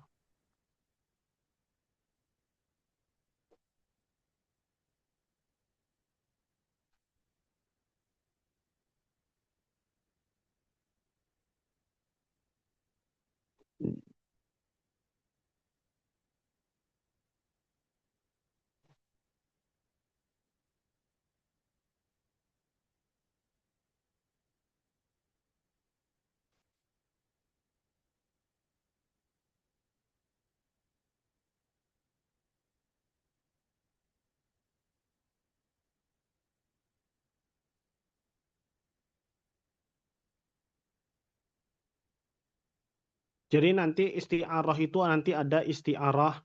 Jadi nanti isti'arah itu nanti ada isti'arah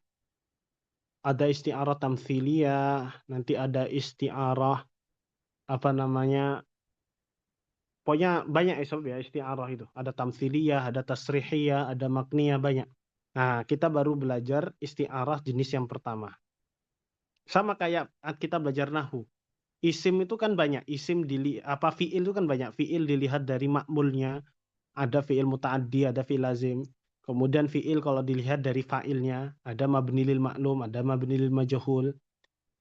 tamtsiliyah, nanti ada isti'arah apa namanya? Pokoknya banyak ya sob ya isti'arah itu. Ada tamtsiliyah, ada tasrihiyah, ada makniyah banyak. Nah, kita baru belajar isti'arah jenis yang pertama. Sama kayak kita belajar nahwu. Isim itu kan banyak. Fiil itu kan banyak. Fiil dilihat dari makmulnya, ada fiil muta'addi, ada fiil lazim. Kemudian fiil kalau dilihat dari fa'ilnya, ada mabni lil ma'lum, ada mabni lil majhul.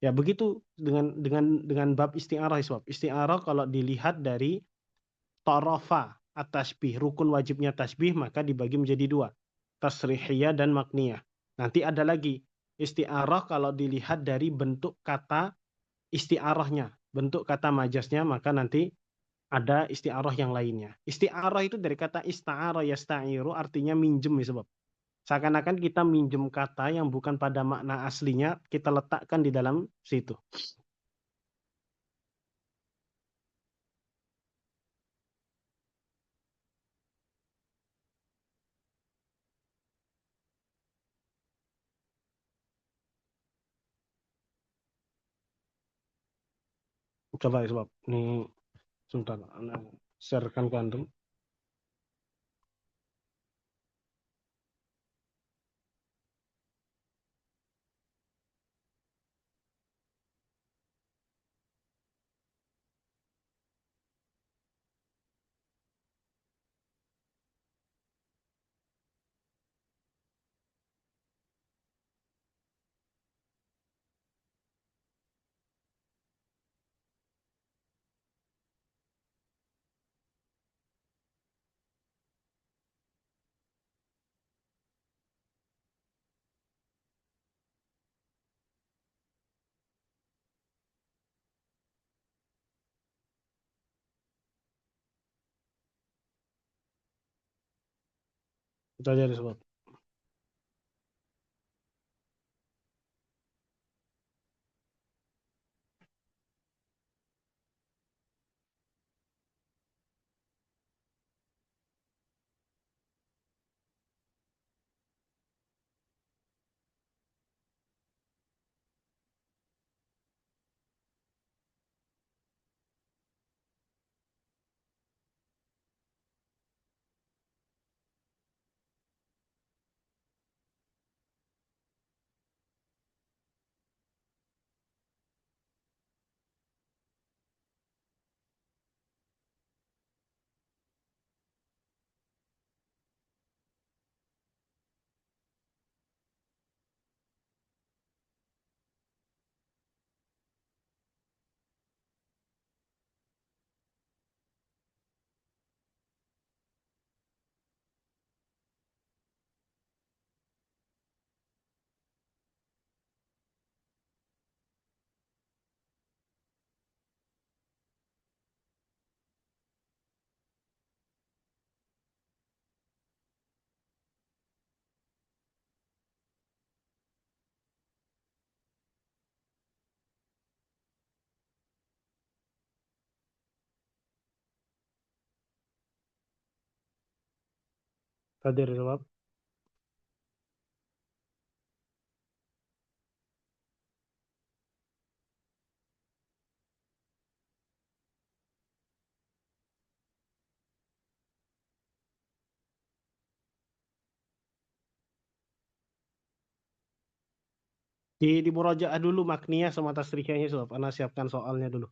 Ya begitu dengan bab isti'arah sebab isti'arah kalau dilihat dari tarafa at-tasbih, rukun wajibnya tasbih maka dibagi menjadi dua, tasrihiyah dan makniyah. Nanti ada lagi isti'arah kalau dilihat dari bentuk kata isti'arahnya, bentuk kata majasnya, maka nanti ada isti'arah yang lainnya. Isti'arah itu dari kata ista'ara yasta'iru, artinya minjem ya sebab. Seakan-akan kita minjem kata yang bukan pada makna aslinya, kita letakkan di dalam situ. Coba ya sebab. Ini sebentar, sharekan ke antum. Itu aja ya sebab. Tadi ya sebab. Di murojaah dulu makniyah sama tasrihiyahnya sebab. Ana siapkan soalnya dulu.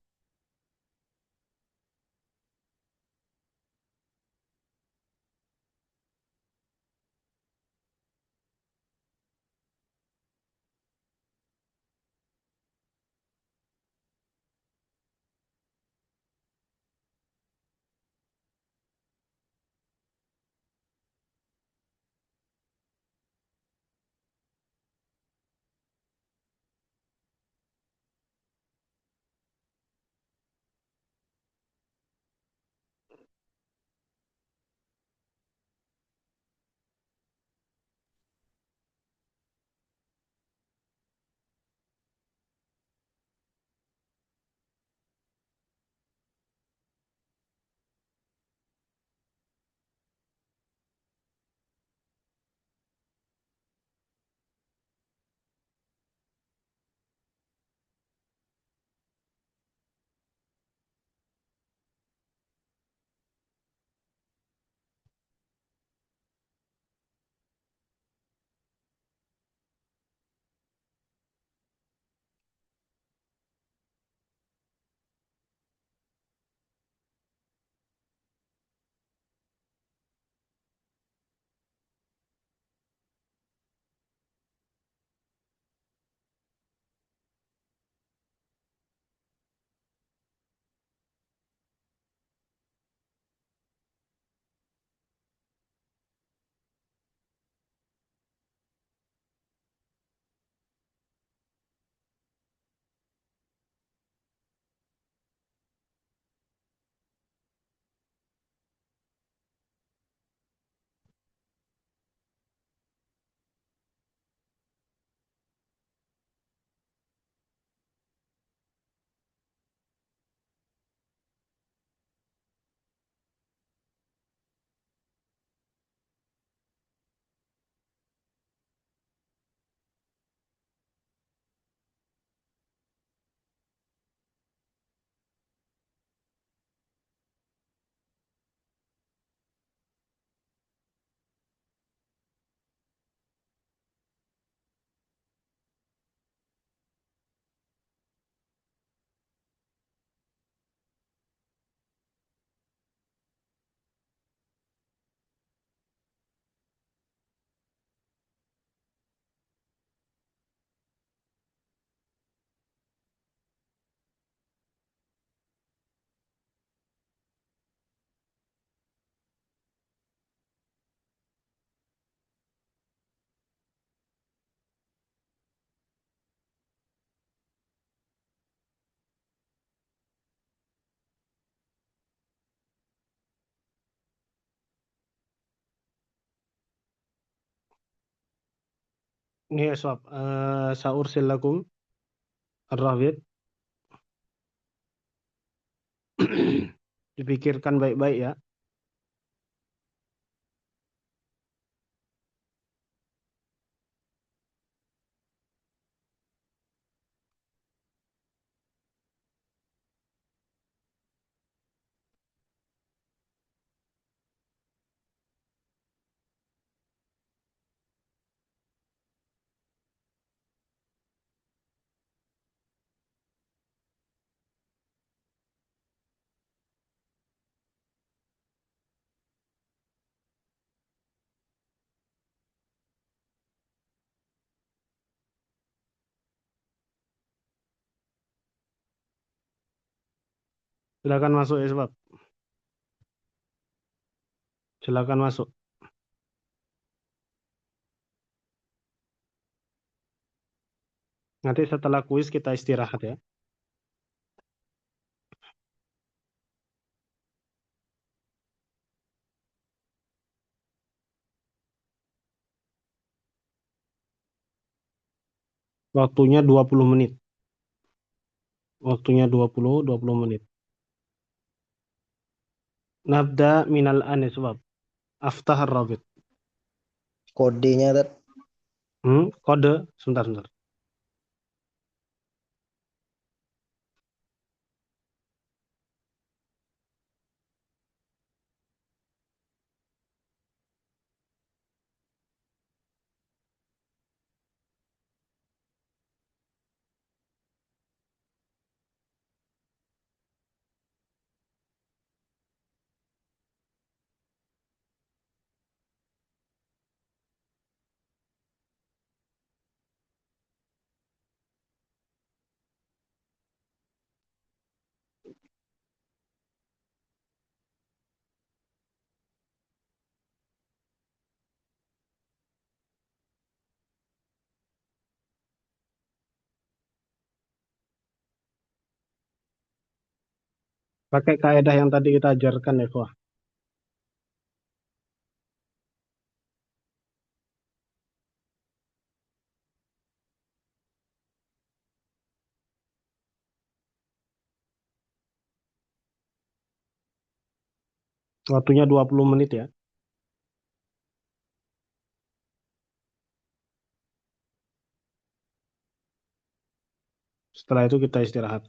Ini ya sob, saursil lakum ar-rabit. Dipikirkan baik-baik ya. Silakan masuk ya sob. Silakan masuk. Nanti setelah kuis kita istirahat ya. Waktunya 20 menit. Waktunya 20 menit. Nabda minal an ya sob. Aftah ar-rabit. Kodenya Tat. Kode, sebentar. Pakai kaedah yang tadi kita ajarkan ya, Fuah. Waktunya 20 menit ya. Setelah itu kita istirahat.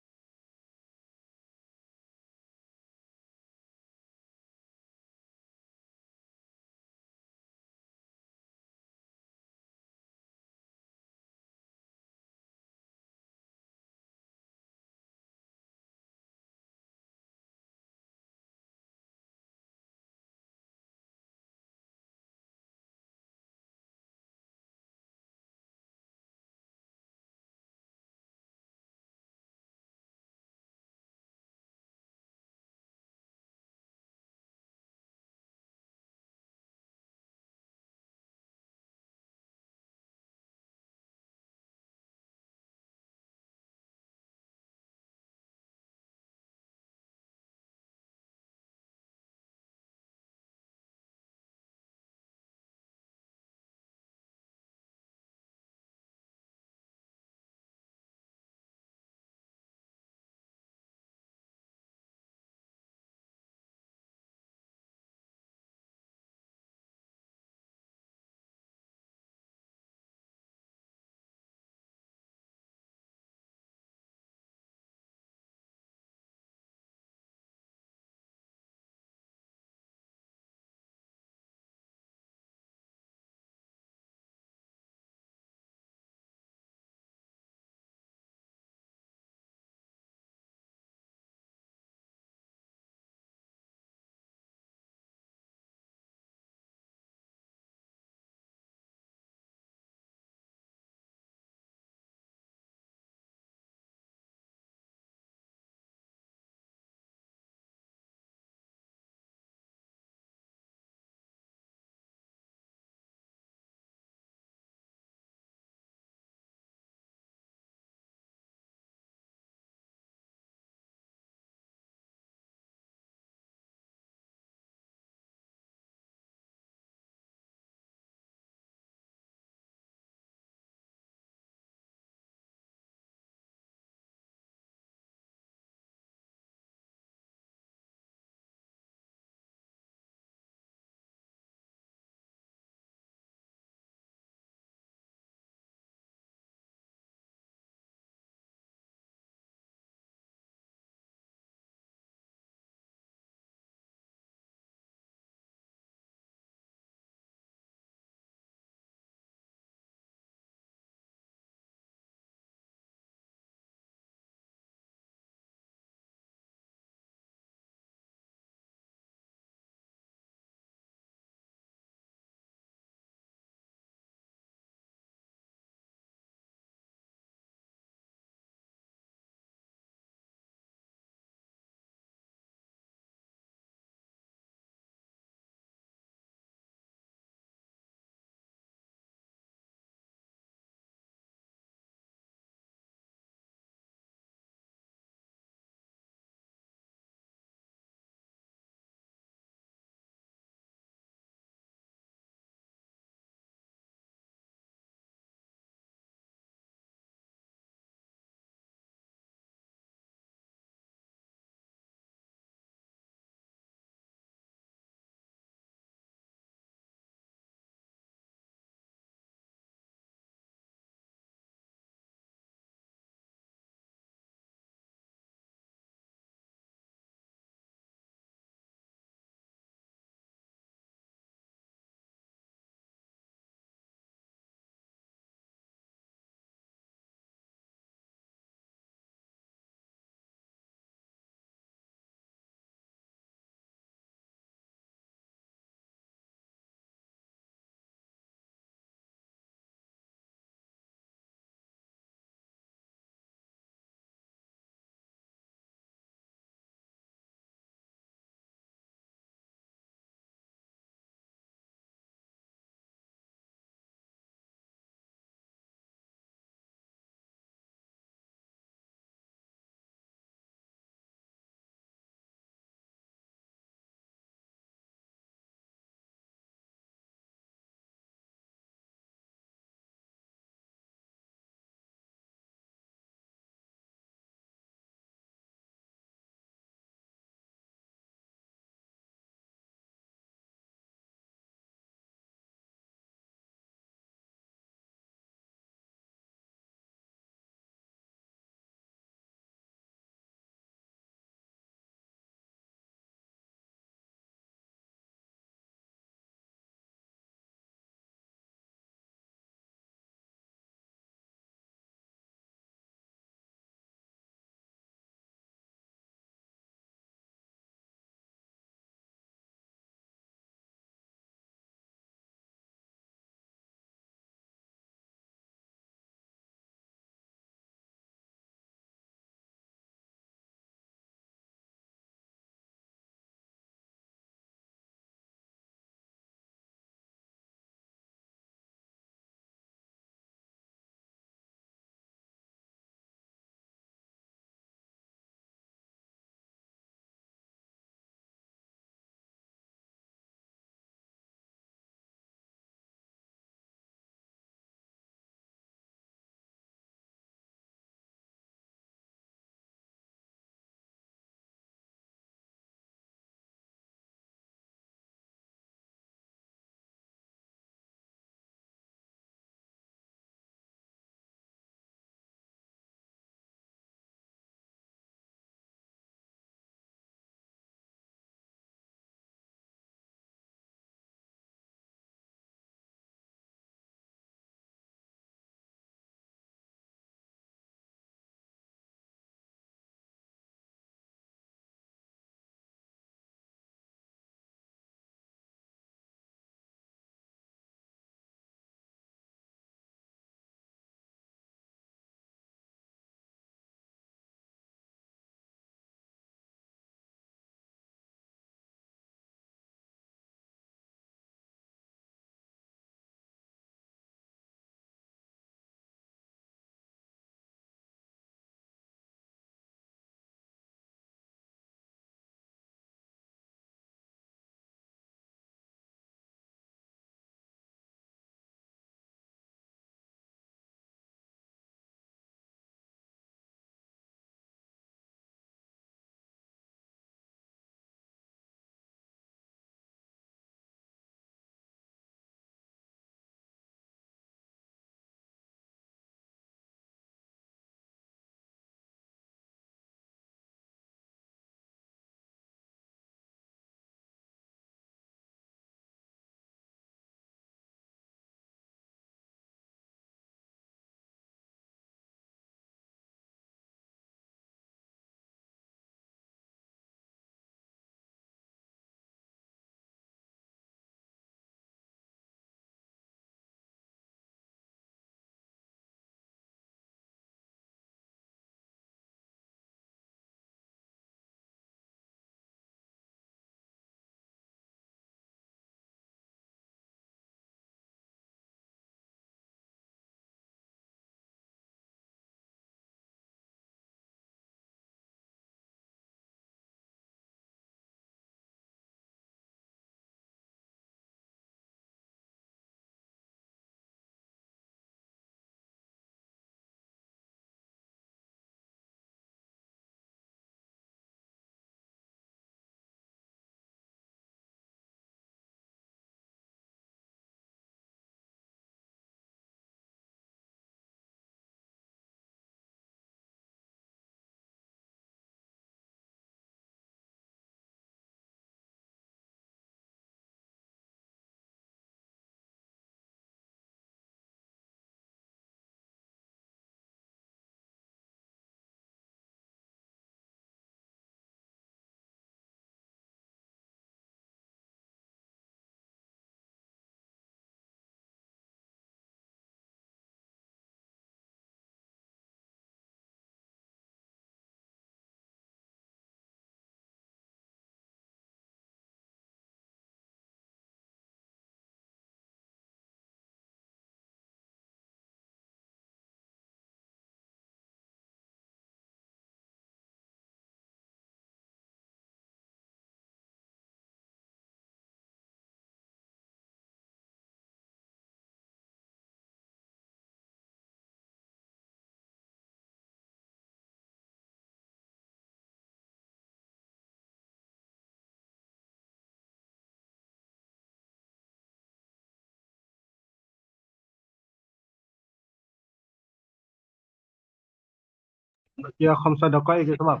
Ya, 5 دقائق ya, sebab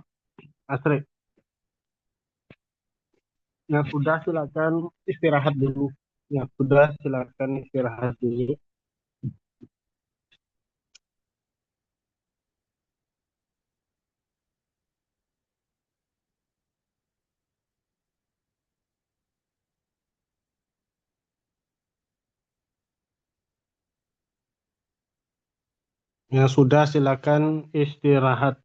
Asri. Yang sudah silakan istirahat dulu. Yang sudah silakan istirahat dulu. Yang sudah silakan istirahat.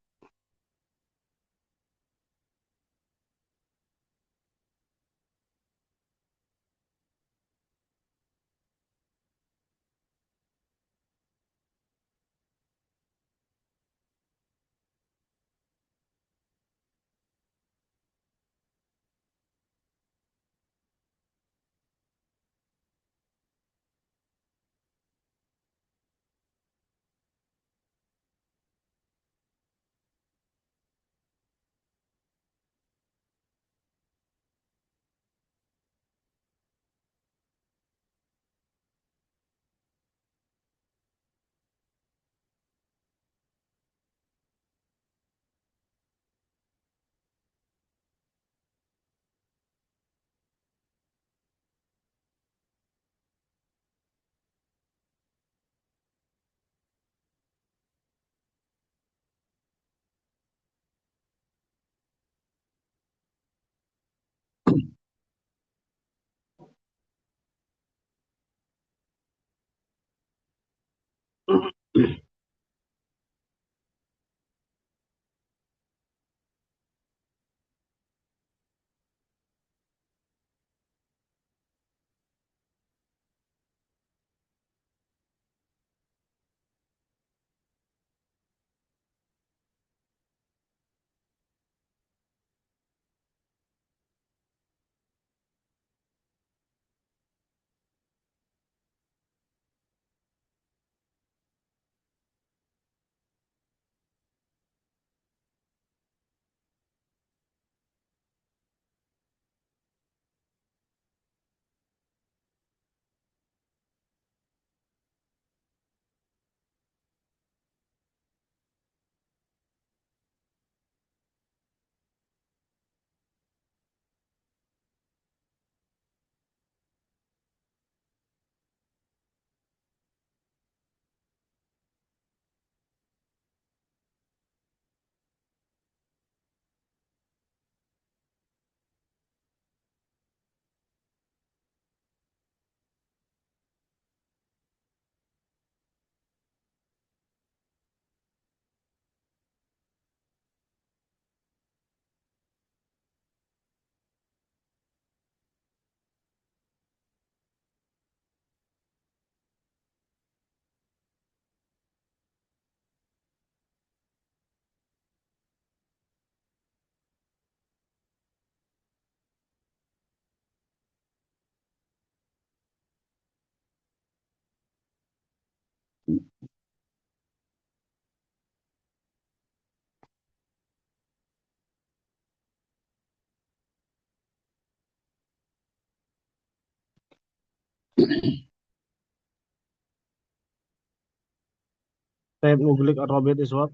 Saya نغلق الرابط يا شباب.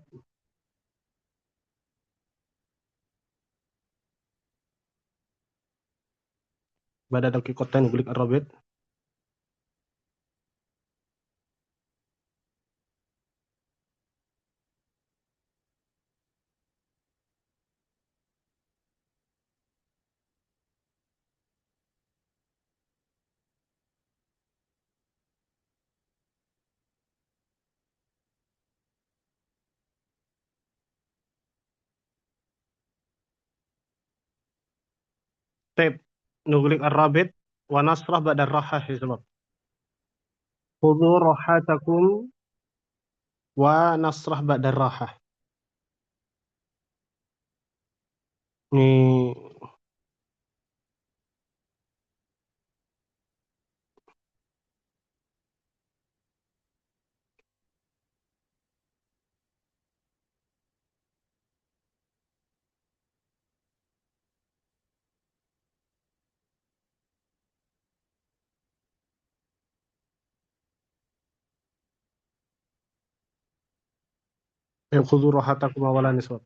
بعد دقيقتين نغلق الرابط. طيب نغلق الرابط ونشرح بعد الراحة يا شباب. خذوا راحتكم ونشرح بعد الراحة. Ini khudhu rahatakum wa la niswat.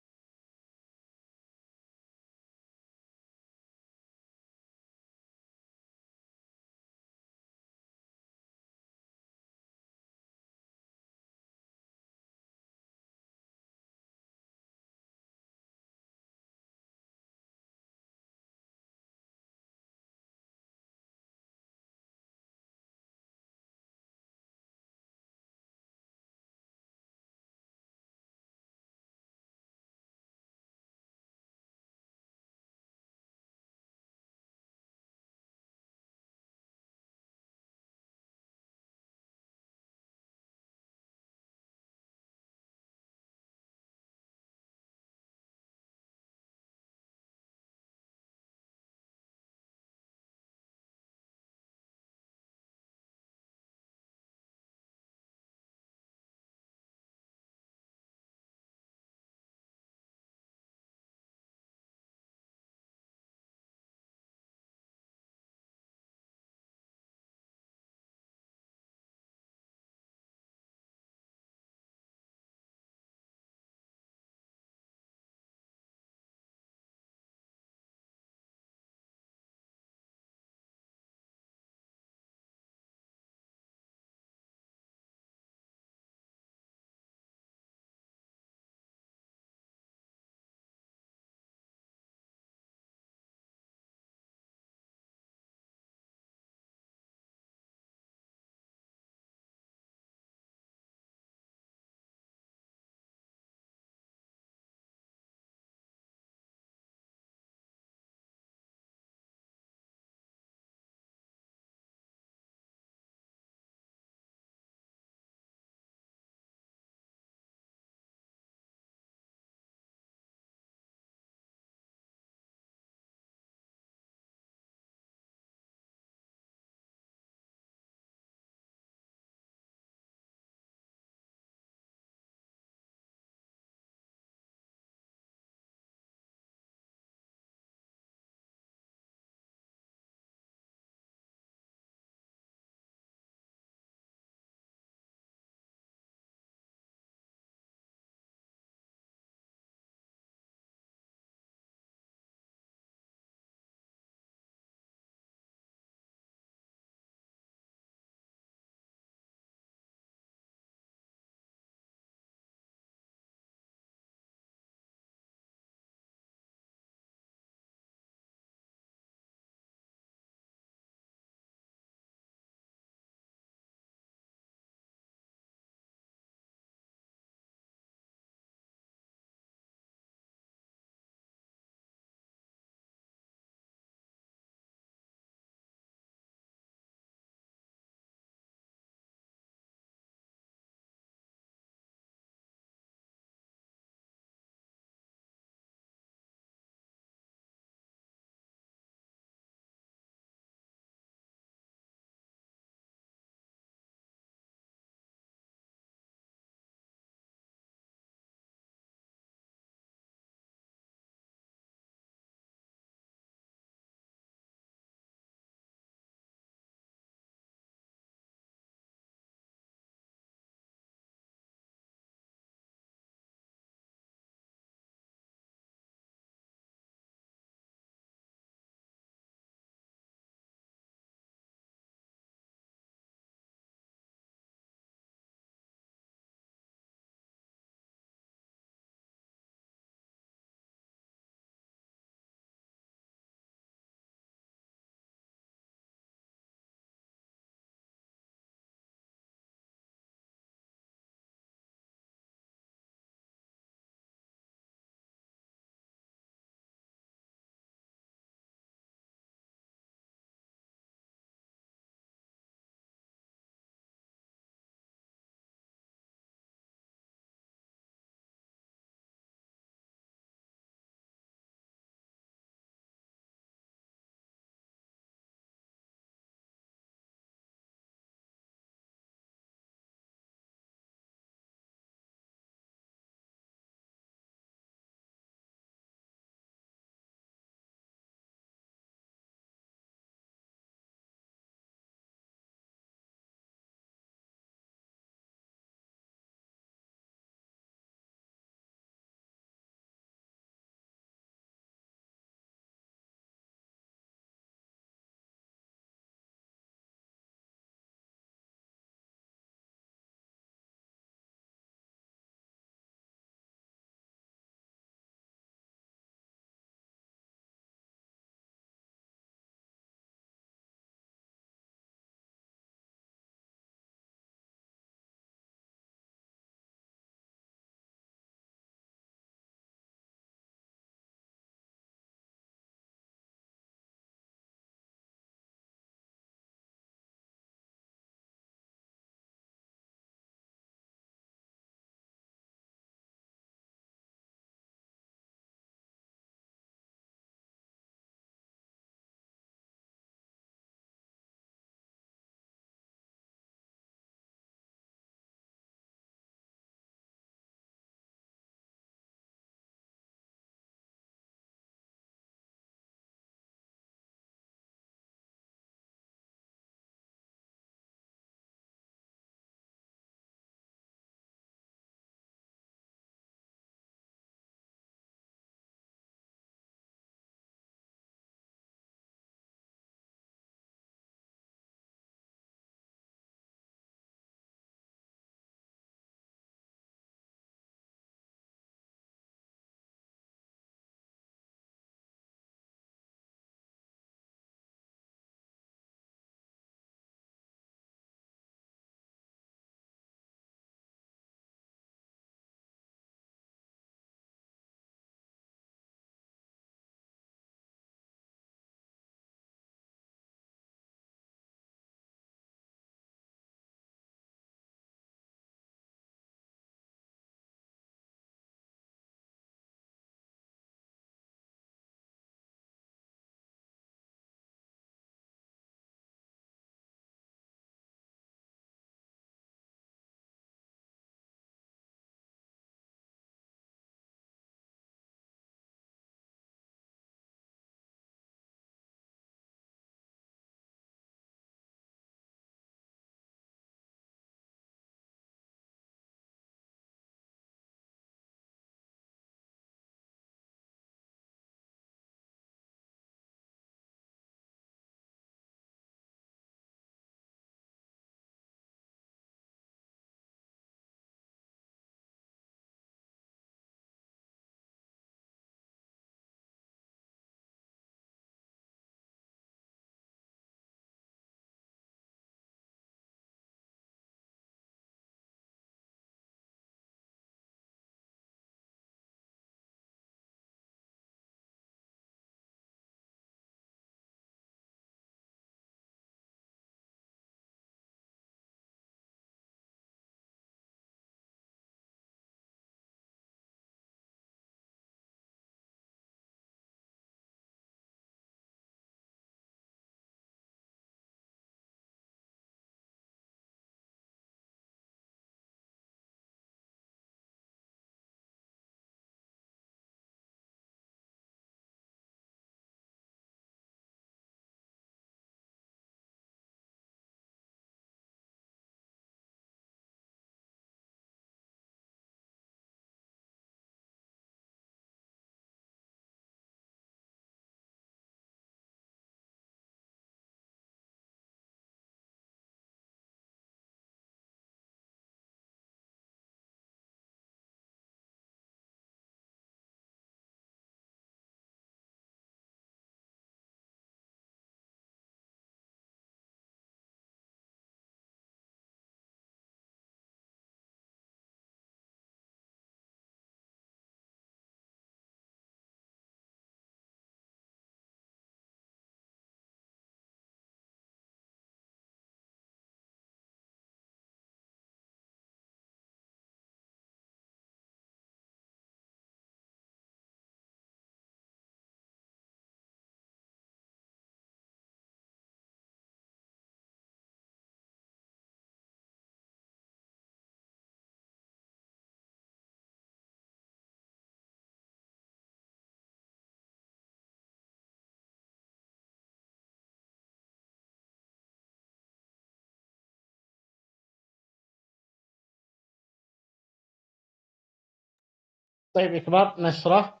Baik, ikhwat, nasrah.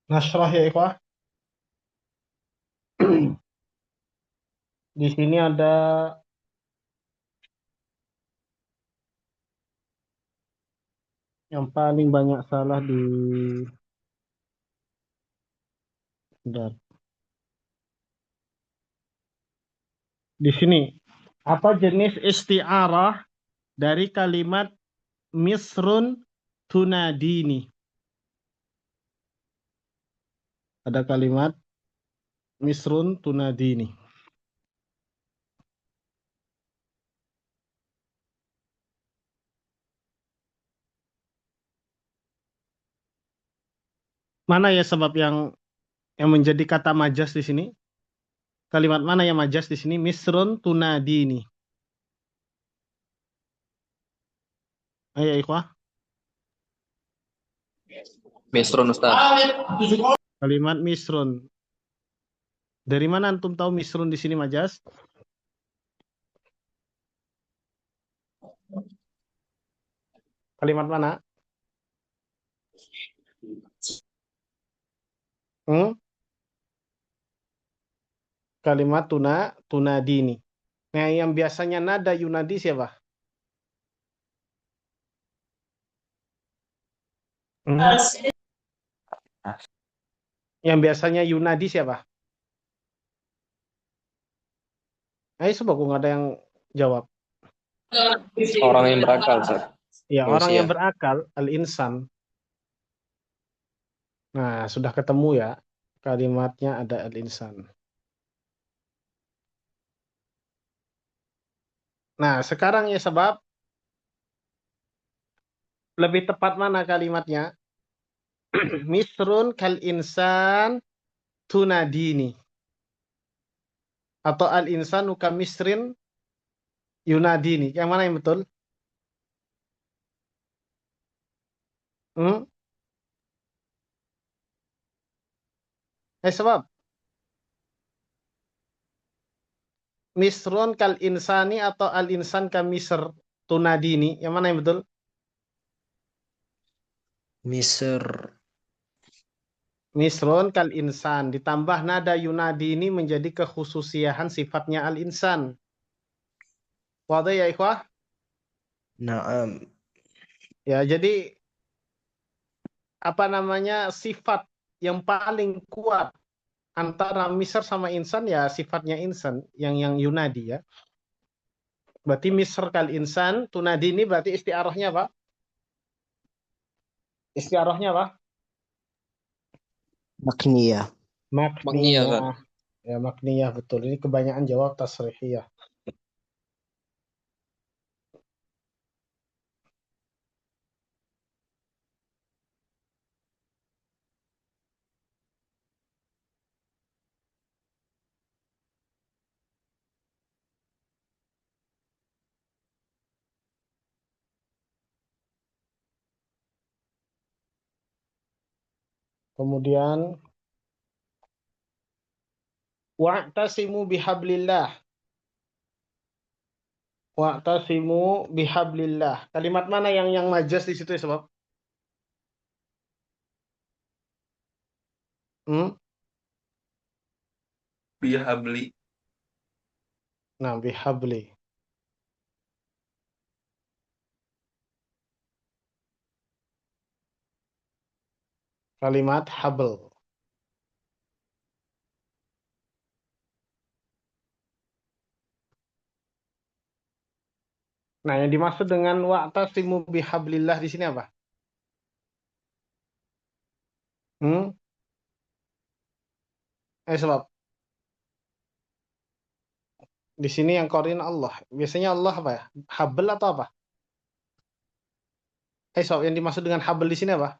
Nasrah ya ikhwah. Di sini ada yang paling banyak salah di Bentar. Di sini. Apa jenis isti'arah dari kalimat misrun tunadini? Ada kalimat misrun tunadini. Mana ya sebab yang menjadi kata majas di sini? Kalimat mana yang majas di sini? Misrun tunadini. Ayo ikhwah. Misrun Ustaz. Kalimat misrun. Dari mana antum tahu misrun di sini majas? Kalimat mana? Kalimat tunadini. Nah, yang biasanya nada yunadi siapa? Yang biasanya yunadi siapa? Ayo coba kok nggak ada yang jawab. Orang yang berakal, Ustaz. Ya, orang Manusia. yang berakal, al-insan. Nah, sudah ketemu ya. Kalimatnya ada al-insan. Nah, sekarang ya sebab lebih tepat mana kalimatnya? Misrun kal insan tunadini. Atau al-insanu ka misrin yunadini. Yang mana yang betul? Sebab misrun kal insani atau al-insan ka misr tunadini. Yang mana yang betul? Misr. Misrun kal insan. Ditambah nada yunadi ini menjadi kekhususiaan sifatnya al-insan. Wadah ya ikhwah? Naam. Ya, jadi apa namanya sifat yang paling kuat antara misr sama insan ya sifatnya insan yang yunadi ya. Berarti misr kal insan tunadi ini berarti istiarahnya apa? Istiarahnya apa? Makniyah. Makniyah, kan? Ya, makniyah betul. Ini kebanyakan jawab tasrihiyah. Kemudian wa'tasimu bihablillah. Wa'tasimu bihablillah. Kalimat mana yang majas di situ ya sebab? Bihabli. Nah, bihabli. Kalimat habl. Nah, yang dimaksud dengan wa'tasimu bihablillah di sini apa? Sebab di sini yang korin Allah. Biasanya Allah apa ya? Habl atau apa? Sebab yang dimaksud dengan habl di sini apa?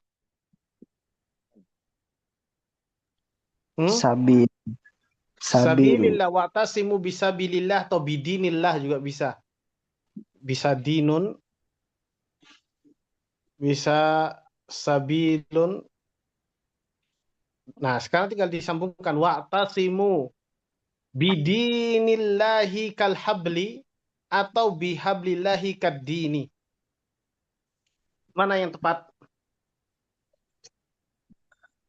Sabil. Sabilillah wa'tasimu bisabilillah atau bidinillah juga bisa. Bisa dinun, bisa sabilun. Nah, sekarang tinggal disambungkan wa'tasimu bidinillahi kalhabli atau bihablillahi kaddini. Mana yang tepat?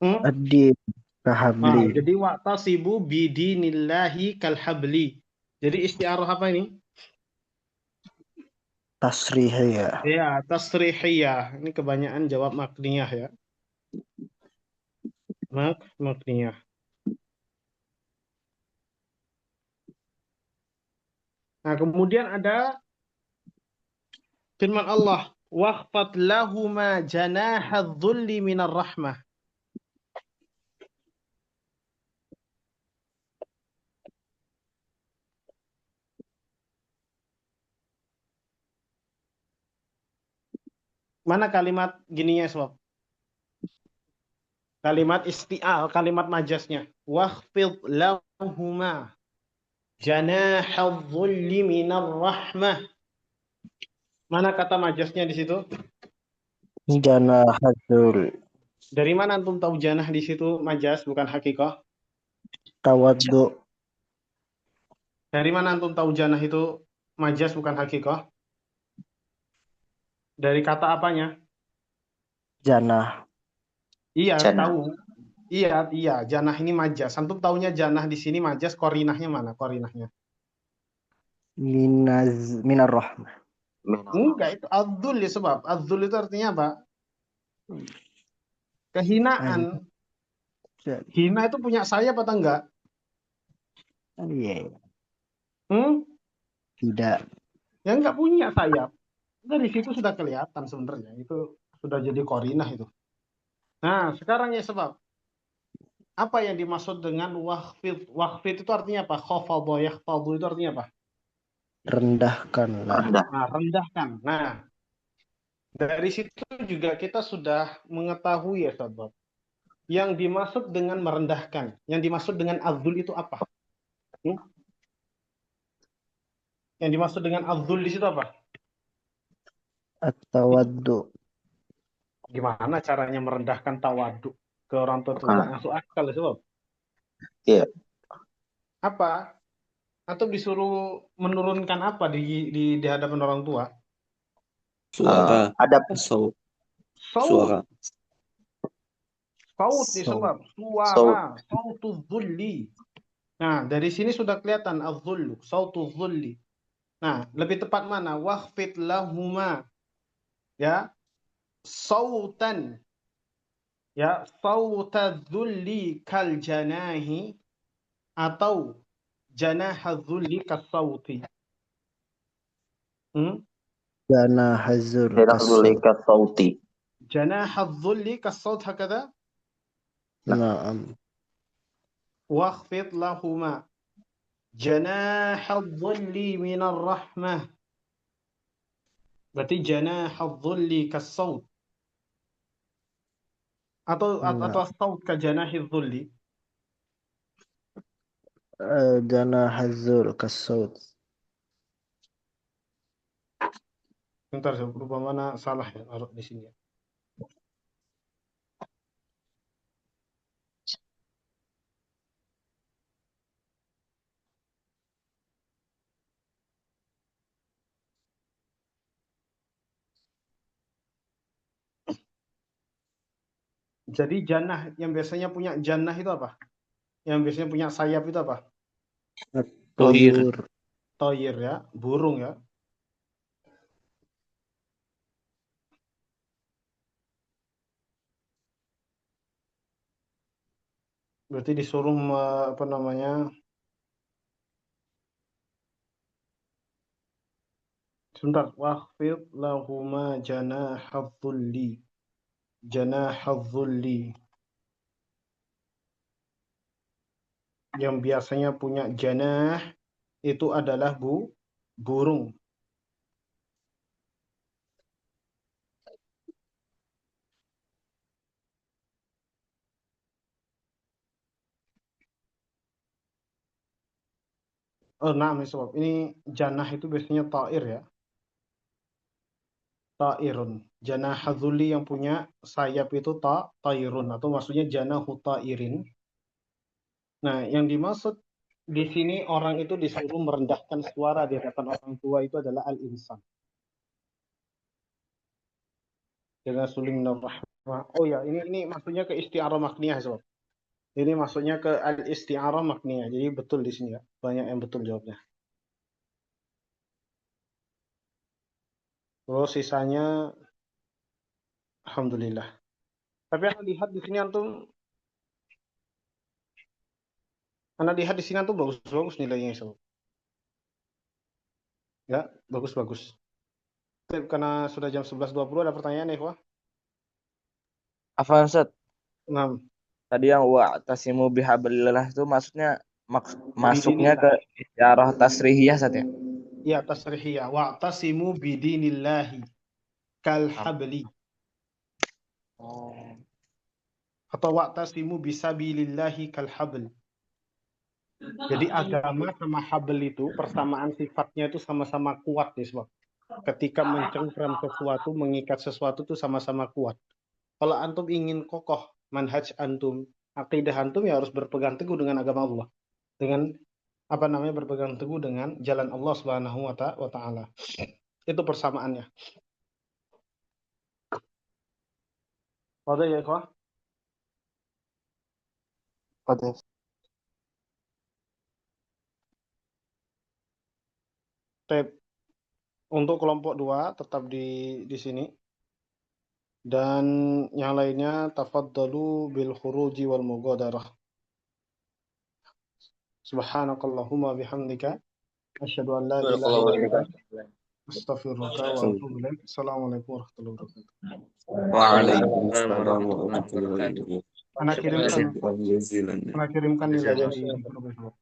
Ad-din kahabli. Jadi wa'tasibu bidinillahi kalhabli. Jadi isti'arah apa ini? Tasrihiyah. Ya, tasrihiyah. Ini kebanyakan jawab makniyah ya. Makniyah. Nah, kemudian ada firman Allah, waqfat lahuma janahadh-dhulli minar rahmah. Mana kalimat gininya, Sob? Kalimat isti'al, kalimat majasnya. Waqfid lahuma janahadh-dhulli minar rahmah. Mana kata majasnya di situ? Janahadzul. Dari mana antum tahu janah di situ majas bukan hakikah? Tawaddu. Dari mana antum tahu janah itu majas bukan hakikah? Dari kata apanya? Janah. Iya, Janah. tahu. Iya, janah ini majas. Antum taunya janah di sini majas, korinahnya mana korinahnya? Minar rahmah. Enggak, itu adzul ya, sebab adzul itu artinya apa? Kehinaan. Hina itu punya sayap atau enggak? Iya. Tidak. Ya enggak punya sayap. Dari situ sudah kelihatan sebenarnya. Itu sudah jadi korinah itu. Nah, sekarang ya sebab. Apa yang dimaksud dengan waqfid? Waqfid itu artinya apa? Khafadha yakhfadhu itu artinya apa? Rendahkanlah. Nah, rendahkan. Nah, dari situ juga kita sudah mengetahui ya sahabat. Yang dimaksud dengan merendahkan. Yang dimaksud dengan adzul itu apa? Yang dimaksud dengan adzul di situ apa? At-tawaddu. Gimana caranya merendahkan tawadhu ke orang tua? Nggak masuk akal ya sebab. Iya. Apa? Atau disuruh menurunkan apa di hadapan orang tua? Suara. Adab. Saut. Suara. Saut disebab suara, sautu dzulli. Nah, dari sini sudah kelihatan az-zullu, sautu dzulli. Nah, lebih tepat mana? Waqfid lahuma. Ya. Sautan. Ya, sautadzulli kal janahi atau janahadzulli kasauti. Janahadzul kasauti. Janahadzulli kasaut hakada? Naam. Waqfid lahuma janahadzulli minar rahmah. Berarti janahadzulli kasaut. Atau saut ka janahadzulli. Janahadzul kasaut. Bentar, saya lupa mana salah ya taruh di sini. Jadi janah yang biasanya punya janah itu apa? Yang biasanya punya sayap itu apa? Toyir. Toyir ya, burung ya. Berarti disuruh apa namanya? Sebentar. Waqfid lahuma janahadzulli. Janahadzulli. Yang biasanya punya janah itu adalah burung. Nah, sebab ini janah itu biasanya ta'ir ya. Ta'irun. Janahadzulli yang punya sayap itu ta'irun atau maksudnya janahu ta'irin. Nah, yang dimaksud di sini orang itu disuruh merendahkan suara di hadapan orang tua itu adalah al-insan. Jangan suling Oh ya, ini maksudnya ke isti'arah makniyah, sob. Ini maksudnya ke al-isti'arah makniyah. Jadi betul di sini ya. Banyak yang betul jawabnya. Terus sisanya alhamdulillah. Tapi Anda lihat di sini antum bagus-bagus nilainya, sob. Ya, bagus-bagus. Karena sudah jam 11.20 ada pertanyaan ya, Wah? Afwan Ustaz, Nah, tadi yang wa'tasimu bihablillah itu maksudnya masuknya ke istiarah tasrihiyah Ustaz ya? ya tasrihiyah. Wa'tasimu bidinillahi kal habli. Atau wa'tasimu bisabilillahi kal habl. Jadi agama sama habl itu persamaan sifatnya itu sama-sama kuat nih, sebab ketika mencengkram sesuatu, mengikat sesuatu itu sama-sama kuat. Kalau antum ingin kokoh manhaj antum, akidah antum ya harus berpegang teguh dengan agama Allah. Dengan berpegang teguh dengan jalan Allah Subhanahu wa taala. Itu persamaannya. Ada ya, Ikhwah? Ada. Untuk kelompok 2 tetap di sini. Dan yang lainnya tafaddalu bil khuruji wal mughadarah. Subhanakallahumma bihamdika asyhadu an la ilaha illa anta astaghfiruka wa atubu ilaik. Assalamualaikum warahmatullahi wabarakatuh. Waalaikumsalam warahmatullahi wabarakatuh. Anak kirimkan nilainya di grup.